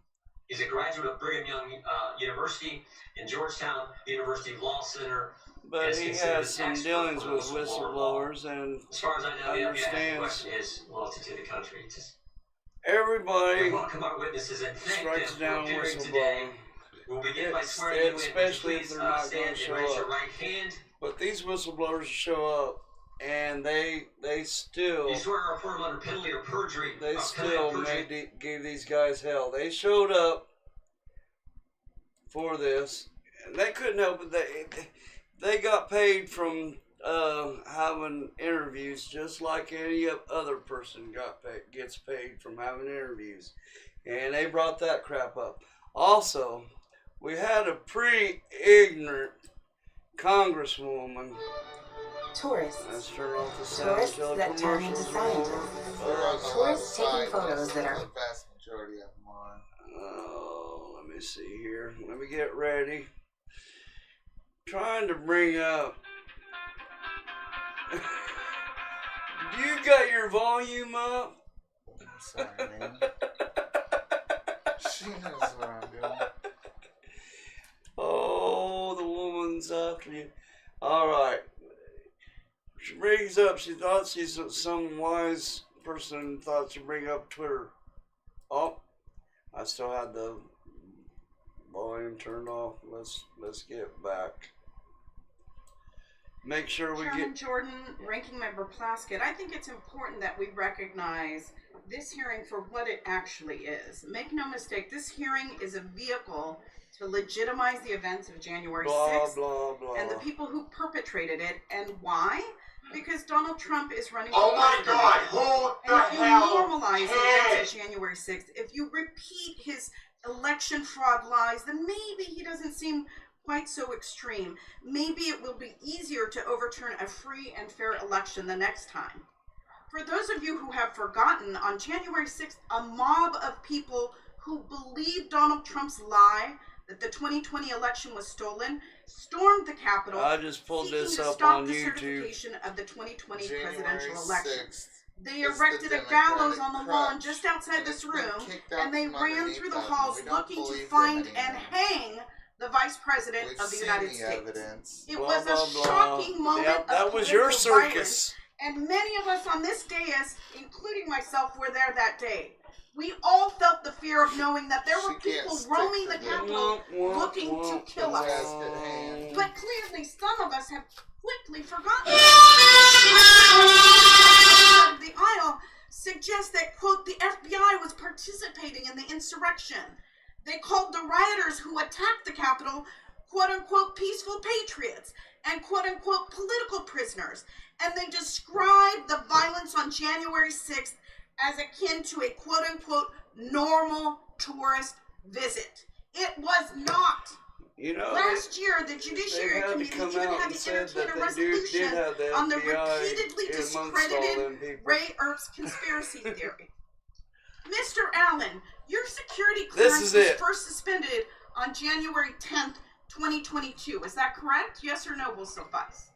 He's a graduate of Brigham Young University and Georgetown University Law Center. But he has some dealings with whistleblowers and as far as I know, understands his loyalty to the country. everybody We welcome our witnesses and thank them strikes for down appearing today. whistleblowing. We'll begin by swearing you in. Especially if Please they're not going stand to and show raise your up. right hand. But these whistleblowers show up, and they still You swear to report them under penalty of perjury. they still gave these guys hell. They showed up for this, and they couldn't help it. They got paid from having interviews, just like any other person gets paid from having interviews, and they brought that crap up. Also, we had a pretty ignorant congresswoman. Tourists. Let's turn off the sound Tourists until the that turn into commercials scientists. They're on the Tourists left taking side, photos that's that are- the vast majority of them are. Oh, let me see here. Let me get ready. Trying to bring up. You got your volume up? I'm sorry, man. She knows what I'm doing. Oh, the woman's after you. All right. She brings up. She thought she's some wise person. Thought she'd bring up Twitter. Oh, I still had the volume turned off. Let's get back. Make sure we Chairman get. Jordan, Ranking Member Plaskett, I think it's important that we recognize this hearing for what it actually is. Make no mistake, this hearing is a vehicle to legitimize the events of January 6th Blah, blah. and the people who perpetrated it. And why? Because Donald Trump is running Oh for my president. God, who And the if you hell normalize the events cares? of January 6th, if you repeat his election fraud lies, then maybe he doesn't seem quite so extreme. Maybe it will be easier to overturn a free and fair election the next time. For those of you who have forgotten, on January 6th, a mob of people who believed Donald Trump's lie that the 2020 election was stolen stormed the Capitol. I just pulled seeking this to up stop on the YouTube. certification of the 2020 January presidential election. 6th. They is erected the a gallows Democratic on the crutch, lawn just outside and this it's been room, kicked out and they from ran underneath through the them. halls We don't looking to believe them find and anymore. hang the Vice President We've of the seen United the States. evidence. It Blah, was blah, a blah. shocking moment Yep, that of was your political violence, circus. and many of us on this dais, including myself, were there that day. We all felt the fear of knowing that there were She can't people stick roaming to the the- Capitol looking to kill us. Contested hand. But clearly, some of us have quickly forgotten. The aisle suggests that, quote, the FBI was participating in the insurrection. They called the rioters who attacked the Capitol, quote unquote, peaceful patriots and quote unquote, political prisoners. And they described the violence on January 6th as akin to a quote unquote, normal tourist visit. It was not. You know, Last year, the Judiciary had to Committee come even out had and to said entertain that a they did resolution have the on the FBI repeatedly amongst all them discredited people. Ray Earp's conspiracy theory. Mr. Allen, your security This clearance is was it. first suspended on January 10th, 2022. Is that correct? Yes or no will suffice.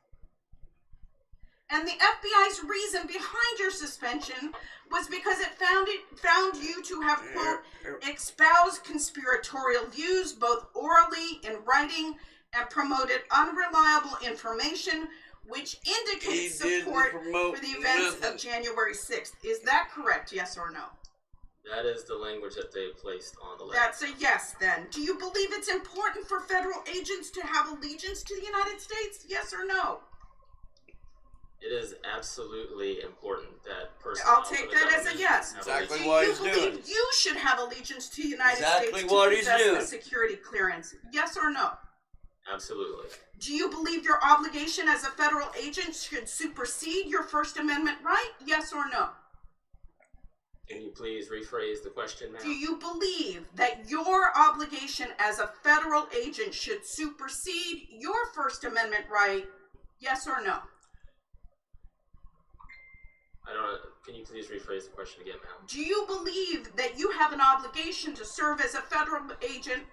And the FBI's reason behind your suspension was because it found you to have, quote, espoused conspiratorial views both orally in writing and promoted unreliable information which indicates He didn't support promote for the events nothing. of January 6th. Is that correct, yes or no? That is the language that they placed on the letter. That's a yes, then. Do you believe it's important for federal agents to have allegiance to the United States? Yes or no? It is absolutely important that personnel. I'll take that as a yes. Exactly Do what you he's believe doing. you should have allegiance to the United Exactly States what to he's possess doing. a security clearance? Yes or no? Absolutely. Do you believe your obligation as a federal agent should supersede your First Amendment right? Yes or no? Can you please rephrase the question, ma'am? Do you believe that your obligation as a federal agent should supersede your First Amendment right? Yes or no? I don't know. Can you please rephrase the question again, ma'am? Do you believe that you have an obligation to serve as a federal agent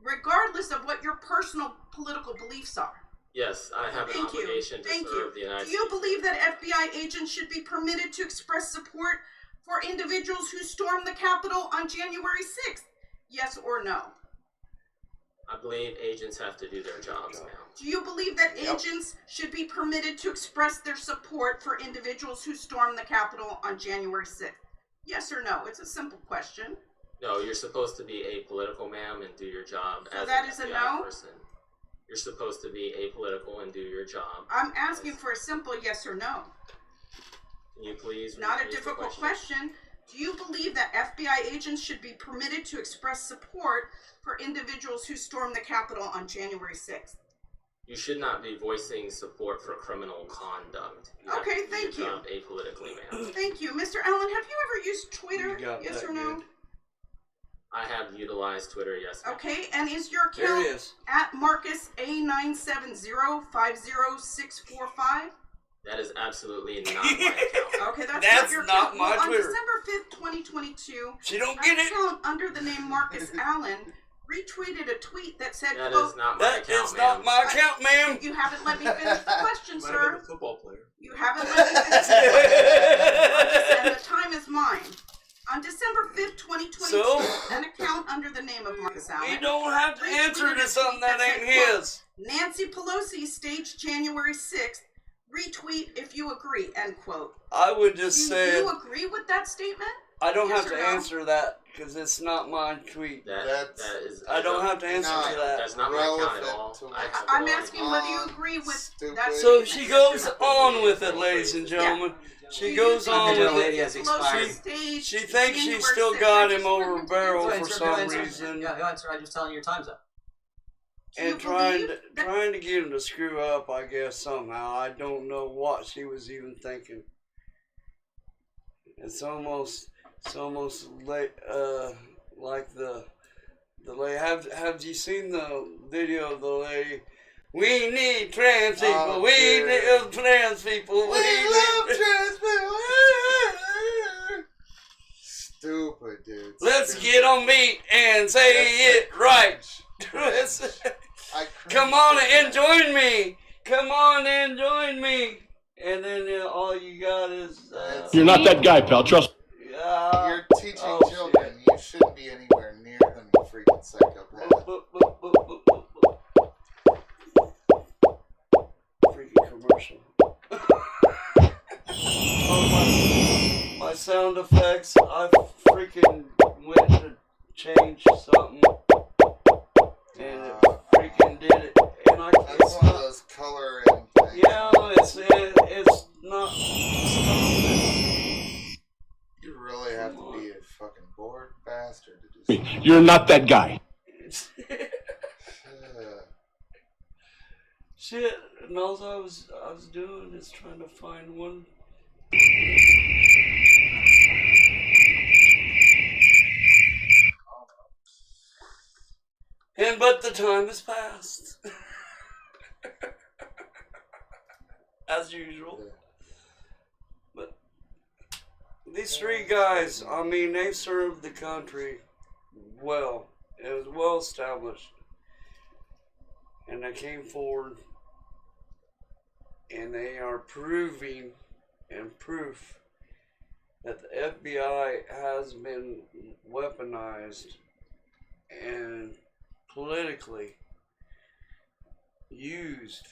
regardless of what your personal political beliefs are? Yes, I have an obligation to serve the United States. Do you believe that FBI agents should be permitted to express support for individuals who stormed the Capitol on January 6th? Yes or no? I believe agents have to do their jobs, ma'am. Do you believe that agents should be permitted to express their support for individuals who stormed the Capitol on January 6th? Yes or no? It's a simple question. No, you're supposed to be apolitical, ma'am, and do your job So as that an is a FBI no? person. You're supposed to be apolitical and do your job. I'm asking for a simple yes or no. Can you please Not a rephrase the difficult question. Do you believe that FBI agents should be permitted to express support for individuals who stormed the Capitol on January 6th? You should not be voicing support for criminal conduct. Okay, thank you. Job apolitically, ma'am. Thank you. Mr. Allen, have you ever used Twitter? You got Yes that or no? good. I have utilized Twitter, yes, ma'am. Okay, and is your There account it is. at Marcus A97050645? That is absolutely not my account. Okay, that's That's not your not account. my Well, Twitter. On December 5th, 2022, She don't an get it. account under the name Marcus Allen retweeted a tweet that said, That quote, is not my That account, is ma'am. not my account, ma'am. you haven't let me finish the question, Might have been sir. the football player. You haven't let me finish the question. And the time is mine. On December 5th, 2022, So? an account under the name of Marcus Allen. You don't have to answer to something that ain't his. Nancy Pelosi staged January 6th. Retweet if you agree, end quote. I would just Do say you agree with that statement? I don't Yes have or to no? answer that because it's not my tweet. That is. I don't have to answer not to that. That's not my account at relevant all. to I what's have to I'm go on- asking whether you agree with Stupid. that So statement. she goes on with it, ladies and gentlemen. She goes on General with lady it. has expired. She thinks she still got him over a barrel for some reason. Yeah, go ahead, sir. I'm just telling you your time's up. And trying to get him to screw up, I guess, somehow. I don't know what she was even thinking. It's almost like the lady. Have you seen the video of the lady? We need trans people. Oh, we dude. need trans people. We love trans people. Stupid, dude. Let's Stupid. get on beat and say it right. Come on and join me. Come on and join me. And then all you got is. You're not that guy, pal. Trust me. You're teaching children. You shouldn't be anywhere near them, you freaking psychopath. Freaking commercial. My sound effects, I freaking went to change something. And it freaking did it. And I can't. That's one of those coloring things. Yeah, it's not. You really have to be a fucking bored bastard to do something. You're not that guy. Shit, and all I was doing is trying to find one. But the time has passed. As usual. But these three guys, I mean, they served the country well. It was well established. And they came forward and they are proving and proof that the FBI has been weaponized and politically used.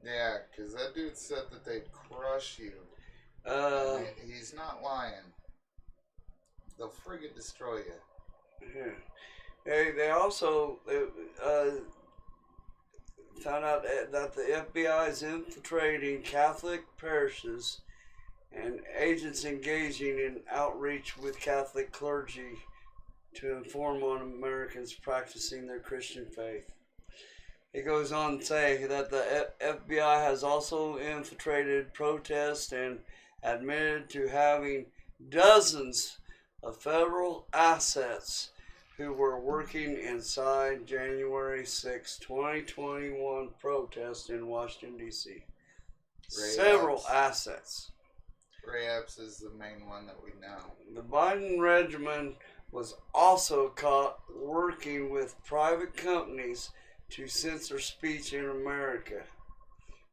Yeah, because that dude said that they'd crush you. He's not lying. They'll friggin' destroy you. Yeah. They also found out that the FBI is infiltrating Catholic parishes and agents engaging in outreach with Catholic clergy to inform on Americans practicing their Christian faith. It goes on to say that the FBI has also infiltrated protests and admitted to having dozens of federal assets who were working inside January 6, 2021 protest in Washington, D.C. Several assets. Ray Epps is the main one that we know. The Biden regimen was also caught working with private companies to censor speech in America,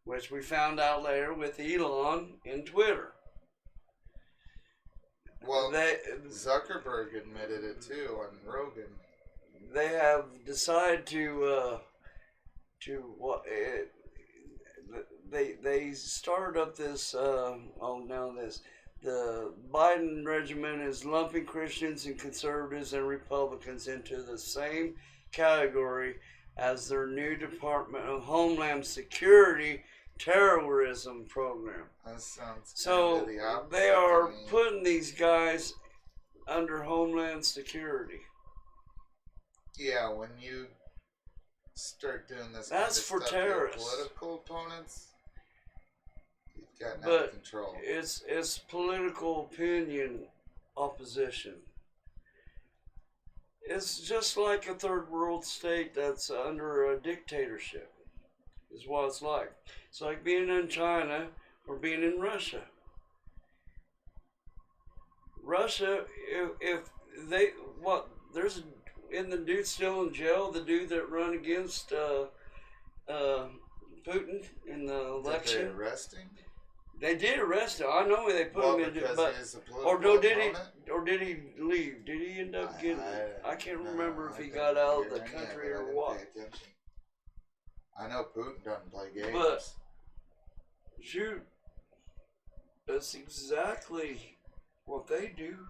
which we found out later with Elon and Twitter. Well, Zuckerberg admitted it too on Rogan. They have decided they started up this the Biden regimen is lumping Christians and conservatives and Republicans into the same category as their new Department of Homeland Security terrorism program. That sounds so the opposite they are to me. putting these guys under Homeland Security. Yeah, when you start doing this That's kind for of stuff to terrorists. political opponents, you've gotten out But of control. it's political opinion opposition. It's just like a third world state that's under a dictatorship, is what it's like. It's like being in China or being in Russia. Russia, if they, there's, isn't the dude still in jail, the dude that run against Putin in the election? Did they arrest him? They did arrest him. I know they put him in jail, but he is a political did he leave? Did he end up getting? I can't remember if he got out of the country or what. I know Putin doesn't play games. But shoot, that's exactly what they do.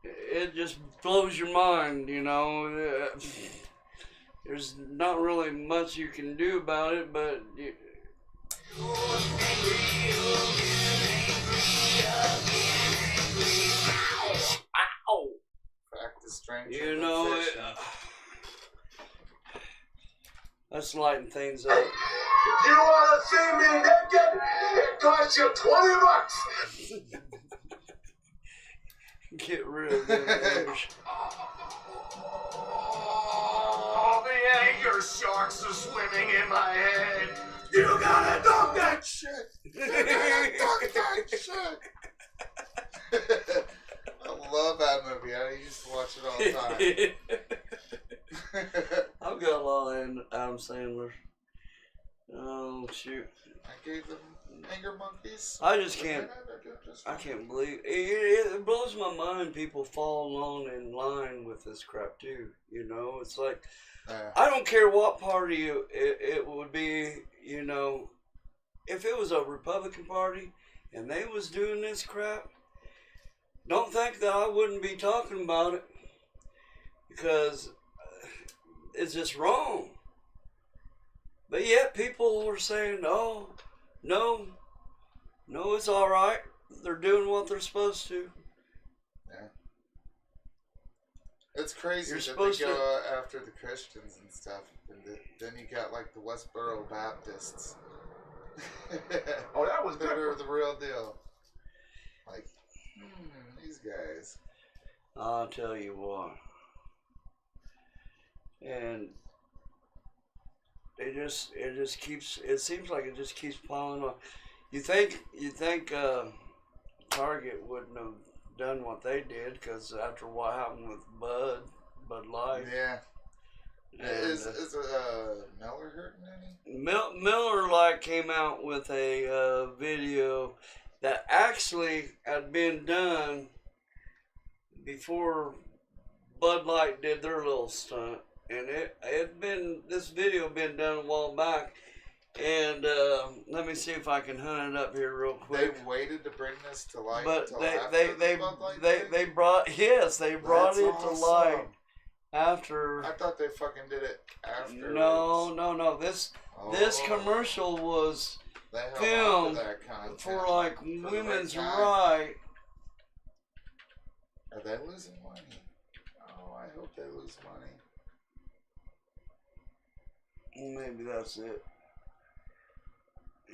It just blows your mind, you know. There's not really much you can do about it, but ow! Practice strength. You know, let's lighten things up. If you want to see me naked, it costs you $20. Get rid of them. Oh, the anger sharks are swimming in my head. You gotta dunk that shit. You gotta dunk that shit. I love that movie. I used to watch it all the time. I've got a lot of Adam Sandler. Oh shoot! I gave them anger monkeys. I just can't. I can't believe it blows my mind. People fall along in line with this crap too. You know, it's like I don't care what party it would be. You know, if it was a Republican Party and they was doing this crap, don't think that I wouldn't be talking about it because it's just wrong. But yet people are saying, "Oh, no, it's all right. They're doing what they're supposed to." Yeah. It's crazy You're that supposed they go after the Christians and stuff. And then you got like the Westboro Baptists. Oh, that was They're the real deal. Like, these guys. I'll tell you what. And it seems like it just keeps piling on. You think Target wouldn't have done what they did because after what happened with Bud Light. Yeah. And is Miller hurting any? Miller Lite came out with a video that actually had been done before Bud Light did their little stunt, and this video been done a while back. And let me see if I can hunt it up here real quick. They waited to bring this to light. But until they brought it to light after. I thought they fucking did it after. No. This commercial was filmed for like women's right. Are they losing money? Oh, I hope they lose money. Maybe that's it.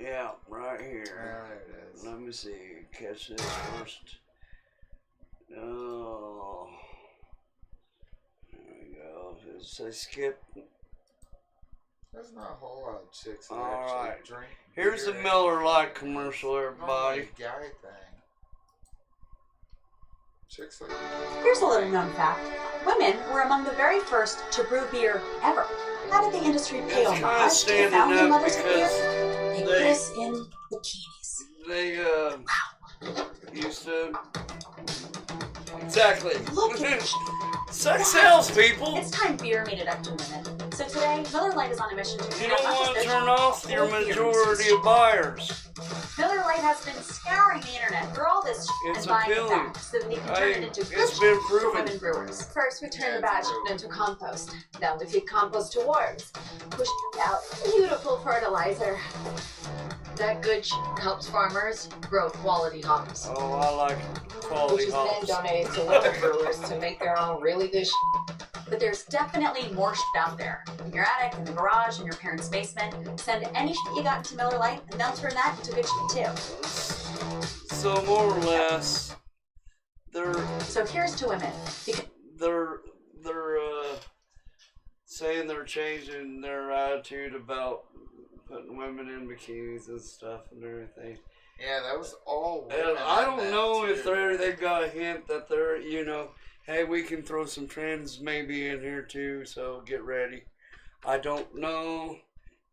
Yeah, right here. There it is. Let me see. Catch this first. Oh. There we go. Say skip. There's not a whole lot of chicks that All actually right. drink. Here's the beer. Miller Lite commercial, everybody. It's normally a guy thing. Chicks like. Here's a little known fact. Women were among the very first to brew beer ever. How did the industry pay It's kinda homage to the standing founding up mothers of beer? because They they- put us in bikinis. They used to. Exactly. Look at Sex sells, people. It's time beer made it up to women. So today, Miller Lite is on a mission to You clean don't up not want to just turn their off your whole beer majority industry. of buyers. Miller Lite has been scouring the internet for all this shit It's and buying it appealing. back so that they can turn it into good It's shit been for proven. women brewers. First, we turn the bad shit into compost. Then we feed compost to worms, push out beautiful fertilizer. That good shit helps farmers grow quality hops. Oh, I like quality Which is then hops. donated to women brewers to make their own really good shit. But there's definitely more shit out there. In your attic, in the garage, in your parents' basement. Send any shit you got into Miller Lite, and they'll turn that into good shit too. So more or less, they're So here's to women. they're saying they're changing their attitude about putting women in bikinis and stuff and everything. Yeah, that was all women. And I on don't that, know too. if they've got a hint that they're, hey, we can throw some trends maybe in here too, so get ready. I don't know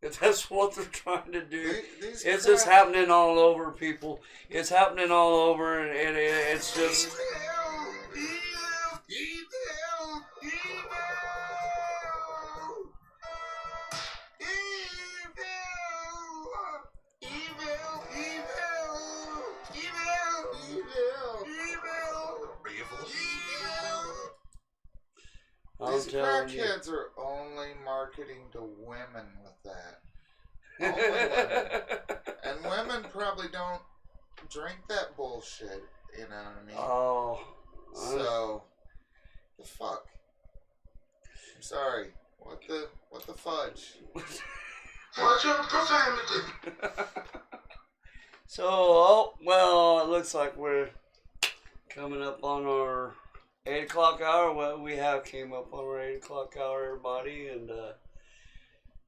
if that's what they're trying to do. It's just happening all over, people. It's happening all over, and it's just... These crackheads are only marketing to women with that. Only women. And women probably don't drink that bullshit, you know what I mean? Oh. So, the fuck? I'm sorry. What the fudge? Watch out, profanity. So, well, it looks like we're coming up on our 8 o'clock hour. Well, we have came up on our 8 o'clock hour, everybody. And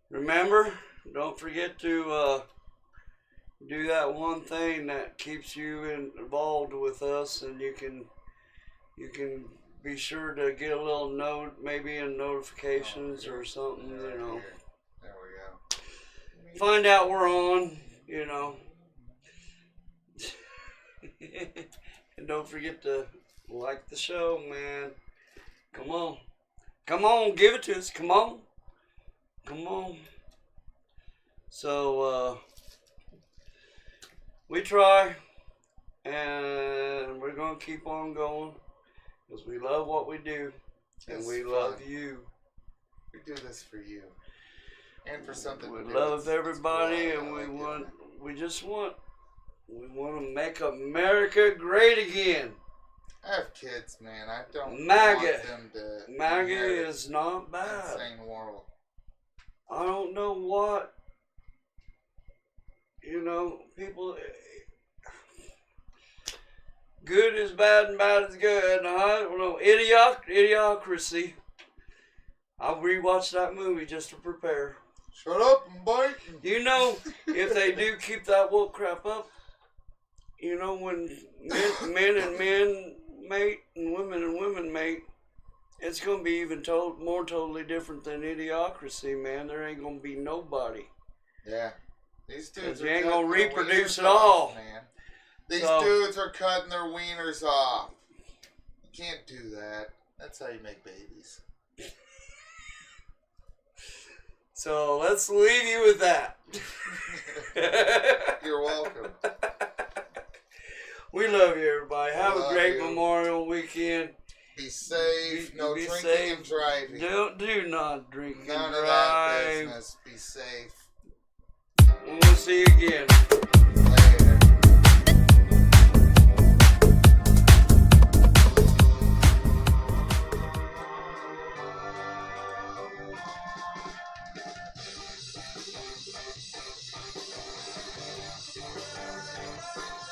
remember, don't forget to do that one thing that keeps you involved with us, and you can be sure to get a little note, maybe in notifications or something, There we go. Find out we're on, And don't forget to like the show, man. Come on. Come on, give it to us. Come on. Come on. So, we try, and we're going to keep on going, because we love what we do, and It's we fun. love you. We do this for you. And for something We to do. love It's everybody, wild. and I we like want it. we want to make America great again. I have kids, man. I don't MAGA. want them to MAGA inherit is not bad. insane world. I don't know what, people, good is bad and bad is good. I don't know, idiocracy. I'll rewatch that movie just to prepare. Shut up and bite. If they do keep that woke crap up, when men and men mate and women mate, it's going to be even more totally different than idiocracy, man. There ain't going to be nobody. Yeah. These dudes You are ain't cutting gonna their reproduce wieners it all. off, man. These So- dudes are cutting their wieners off. You can't do that. That's how you make babies. So let's leave you with that. You're welcome. We love you, everybody. Have a Love great you. Memorial Weekend. Be safe. No be drinking safe. and driving. Do not drink None and of that drive. business. Be safe. We'll see you again.